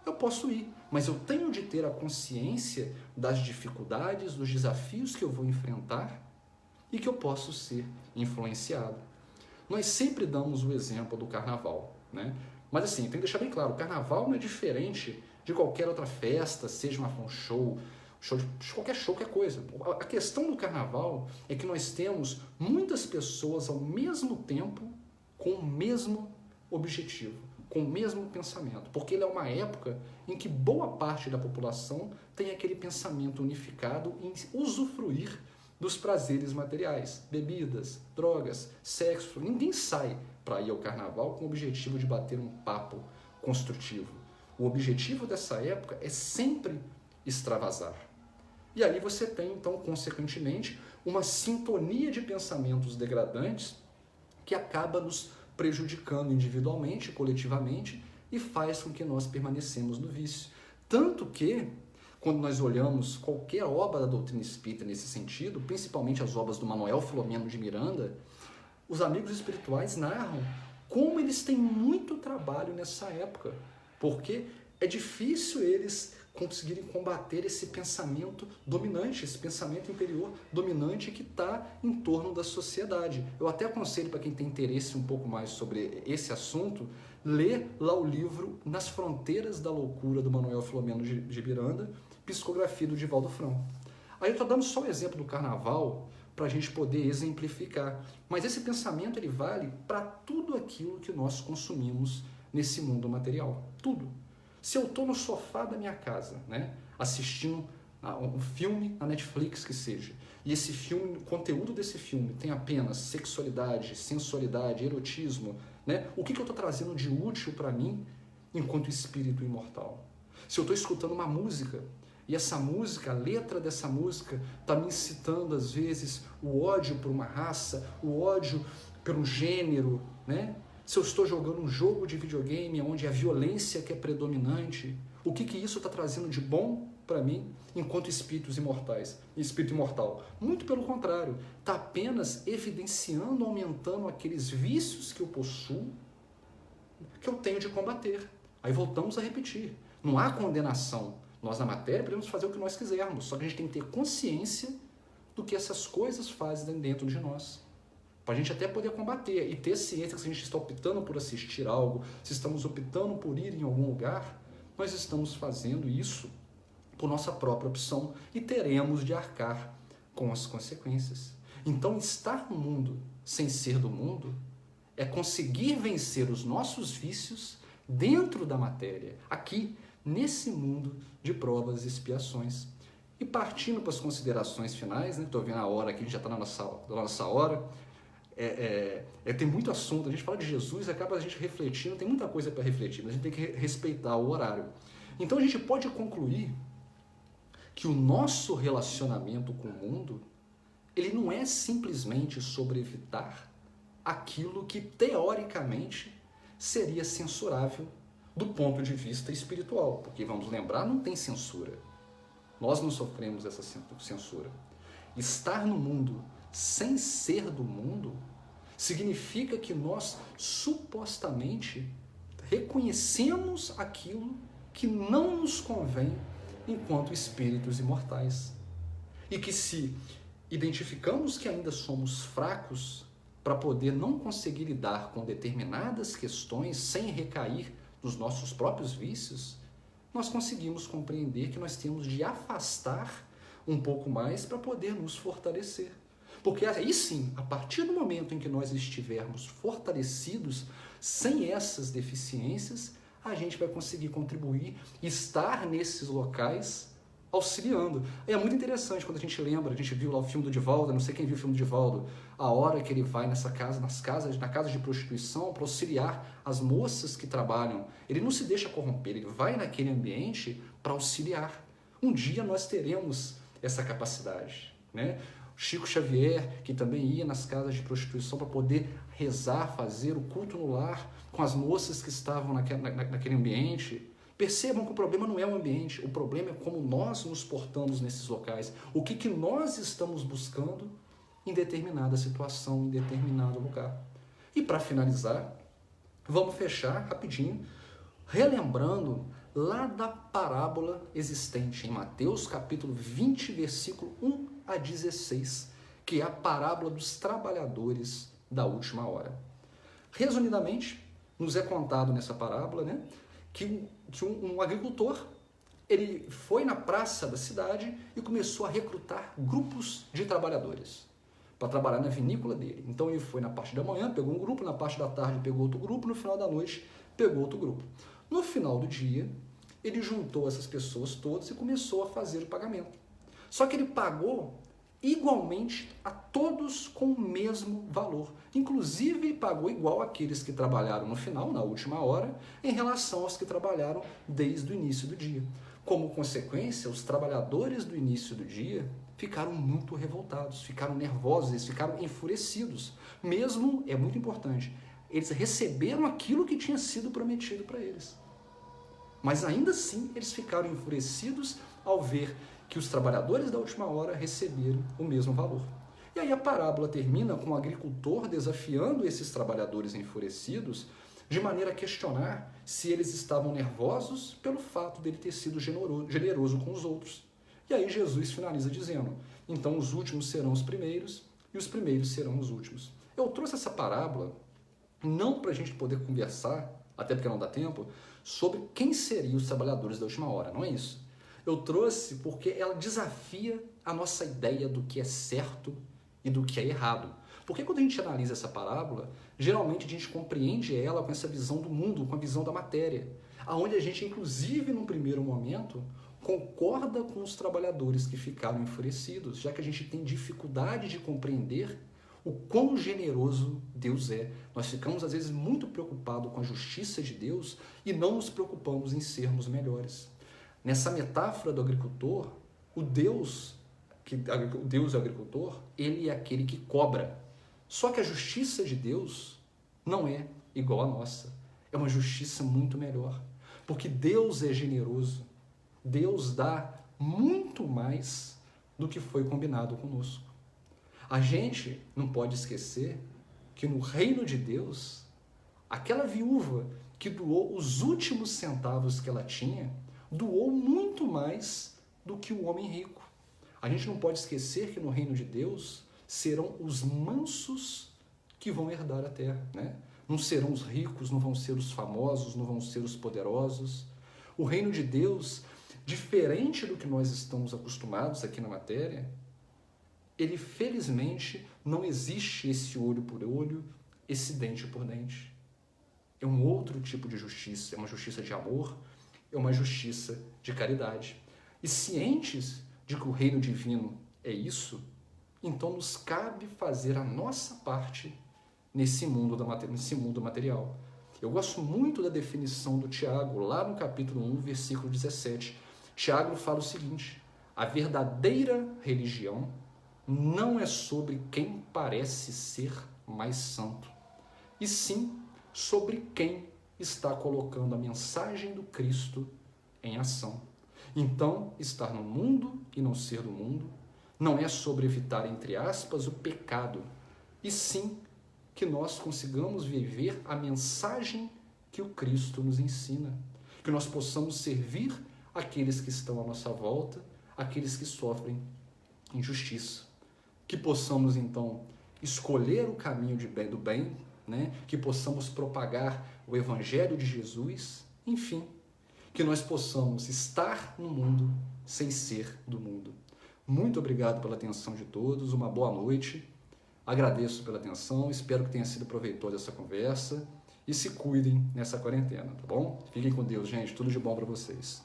eu posso ir, mas eu tenho de ter a consciência das dificuldades, dos desafios que eu vou enfrentar e que eu posso ser influenciado. Nós sempre damos o exemplo do carnaval, Mas assim, tem que deixar bem claro, o carnaval não é diferente de qualquer outra festa, seja um show de qualquer show, qualquer coisa. A questão do carnaval é que nós temos muitas pessoas ao mesmo tempo com o mesmo objetivo, com o mesmo pensamento, porque ele é uma época em que boa parte da população tem aquele pensamento unificado em usufruir dos prazeres materiais, bebidas, drogas, sexo. Ninguém sai para ir ao carnaval com o objetivo de bater um papo construtivo. O objetivo dessa época é sempre extravasar. E aí você tem, então, consequentemente, uma sintonia de pensamentos degradantes que acaba nos prejudicando individualmente, coletivamente, e faz com que nós permanecemos no vício. Tanto que, quando nós olhamos qualquer obra da doutrina espírita nesse sentido, principalmente as obras do Manuel Filomeno de Miranda, os amigos espirituais narram como eles têm muito trabalho nessa época, porque é difícil eles conseguirem combater esse pensamento dominante, esse pensamento interior dominante que está em torno da sociedade. Eu até aconselho para quem tem interesse um pouco mais sobre esse assunto, ler lá o livro Nas Fronteiras da Loucura, do Manuel Filomeno de Miranda, psicografia do Divaldo Franco. Aí eu estou dando só o exemplo do carnaval para a gente poder exemplificar, mas esse pensamento ele vale para tudo aquilo que nós consumimos nesse mundo material, tudo. Se eu estou no sofá da minha casa, assistindo um filme na Netflix que seja, e esse filme, o conteúdo desse filme tem apenas sexualidade, sensualidade, erotismo, o que eu estou trazendo de útil para mim enquanto espírito imortal? Se eu estou escutando uma música, e essa música, a letra dessa música, está me incitando às vezes o ódio por uma raça, o ódio por um gênero, Se eu estou jogando um jogo de videogame onde a violência que é predominante, o que isso está trazendo de bom para mim enquanto espíritos imortais, espírito imortal? Muito pelo contrário, está apenas evidenciando, aumentando aqueles vícios que eu possuo, que eu tenho de combater. Aí voltamos a repetir, não há condenação. Nós na matéria podemos fazer o que nós quisermos, só que a gente tem que ter consciência do que essas coisas fazem dentro de nós. Para a gente até poder combater e ter ciência que se a gente está optando por assistir algo, se estamos optando por ir em algum lugar, nós estamos fazendo isso por nossa própria opção e teremos de arcar com as consequências. Então, estar no mundo sem ser do mundo é conseguir vencer os nossos vícios dentro da matéria, aqui, nesse mundo de provas e expiações. E partindo para as considerações finais, né? Estou vendo a hora aqui, a gente já está na nossa hora. Tem muito assunto, a gente fala de Jesus, acaba a gente refletindo, tem muita coisa para refletir, mas a gente tem que respeitar o horário. Então a gente pode concluir que o nosso relacionamento com o mundo, ele não é simplesmente sobre evitar aquilo que teoricamente seria censurável do ponto de vista espiritual, porque vamos lembrar, não tem censura. Nós não sofremos essa censura. Estar no mundo sem ser do mundo significa que nós supostamente reconhecemos aquilo que não nos convém enquanto espíritos imortais. E que se identificamos que ainda somos fracos para poder não conseguir lidar com determinadas questões sem recair nos nossos próprios vícios, nós conseguimos compreender que nós temos de afastar um pouco mais para poder nos fortalecer. Porque aí sim, a partir do momento em que nós estivermos fortalecidos, sem essas deficiências, a gente vai conseguir contribuir, estar nesses locais auxiliando. É muito interessante quando a gente lembra, a gente viu lá o filme do Divaldo, não sei quem viu o filme do Divaldo, a hora que ele vai na casa de prostituição para auxiliar as moças que trabalham. Ele não se deixa corromper, ele vai naquele ambiente para auxiliar. Um dia nós teremos essa capacidade, né? Chico Xavier, que também ia nas casas de prostituição para poder rezar, fazer o culto no lar com as moças que estavam naquele ambiente. Percebam que o problema não é o ambiente, o problema é como nós nos portamos nesses locais, o que nós estamos buscando em determinada situação, em determinado lugar. E para finalizar, vamos fechar rapidinho, relembrando lá da parábola existente em Mateus capítulo 20, versículo 1 a 16, que é a parábola dos trabalhadores da última hora. Resumidamente, nos é contado nessa parábola, né, que um agricultor, ele foi na praça da cidade e começou a recrutar grupos de trabalhadores para trabalhar na vinícola dele. Então ele foi na parte da manhã, pegou um grupo, na parte da tarde pegou outro grupo, no final da noite pegou outro grupo. No final do dia, ele juntou essas pessoas todas e começou a fazer o pagamento. Só que ele pagou igualmente a todos com o mesmo valor. Inclusive, pagou igual àqueles que trabalharam no final, na última hora, em relação aos que trabalharam desde o início do dia. Como consequência, os trabalhadores do início do dia ficaram muito revoltados, ficaram nervosos, eles ficaram enfurecidos. Mesmo, é muito importante, eles receberam aquilo que tinha sido prometido para eles. Mas ainda assim, eles ficaram enfurecidos ao ver que os trabalhadores da última hora receberam o mesmo valor. E aí a parábola termina com o agricultor desafiando esses trabalhadores enfurecidos de maneira a questionar se eles estavam nervosos pelo fato dele ter sido generoso com os outros. E aí Jesus finaliza dizendo, então os últimos serão os primeiros e os primeiros serão os últimos. Eu trouxe essa parábola não para a gente poder conversar, até porque não dá tempo, sobre quem seriam os trabalhadores da última hora, não é isso. Eu trouxe porque ela desafia a nossa ideia do que é certo e do que é errado. Porque quando a gente analisa essa parábola, geralmente a gente compreende ela com essa visão do mundo, com a visão da matéria, aonde a gente, inclusive, num primeiro momento, concorda com os trabalhadores que ficaram enfurecidos, já que a gente tem dificuldade de compreender o quão generoso Deus é. Nós ficamos, às vezes, muito preocupados com a justiça de Deus e não nos preocupamos em sermos melhores. Nessa metáfora do agricultor, o Deus é o agricultor, ele é aquele que cobra. Só que a justiça de Deus não é igual à nossa. É uma justiça muito melhor. Porque Deus é generoso. Deus dá muito mais do que foi combinado conosco. A gente não pode esquecer que no reino de Deus, aquela viúva que doou os últimos centavos que ela tinha, doou muito mais do que o homem rico. A gente não pode esquecer que no reino de Deus serão os mansos que vão herdar a terra, né? Não serão os ricos, não vão ser os famosos, não vão ser os poderosos. O reino de Deus diferente do que nós estamos acostumados aqui na matéria, ele felizmente não existe esse olho por olho, esse dente por dente. É um outro tipo de justiça, é uma justiça de amor, é uma justiça de caridade. E cientes de que o reino divino é isso, então nos cabe fazer a nossa parte nesse mundo material. Eu gosto muito da definição do Tiago, lá no capítulo 1, versículo 17. Tiago fala o seguinte: a verdadeira religião não é sobre quem parece ser mais santo, e sim sobre quem está colocando a mensagem do Cristo em ação. Então, estar no mundo e não ser do mundo não é sobre evitar, entre aspas, o pecado, e sim que nós consigamos viver a mensagem que o Cristo nos ensina, que nós possamos servir aqueles que estão à nossa volta, aqueles que sofrem injustiça, que possamos então escolher o caminho do bem, né? Que possamos propagar o Evangelho de Jesus, enfim, que nós possamos estar no mundo sem ser do mundo. Muito obrigado pela atenção de todos, uma boa noite, agradeço pela atenção, espero que tenha sido proveitosa essa conversa e se cuidem nessa quarentena, tá bom? Fiquem com Deus, gente, tudo de bom para vocês.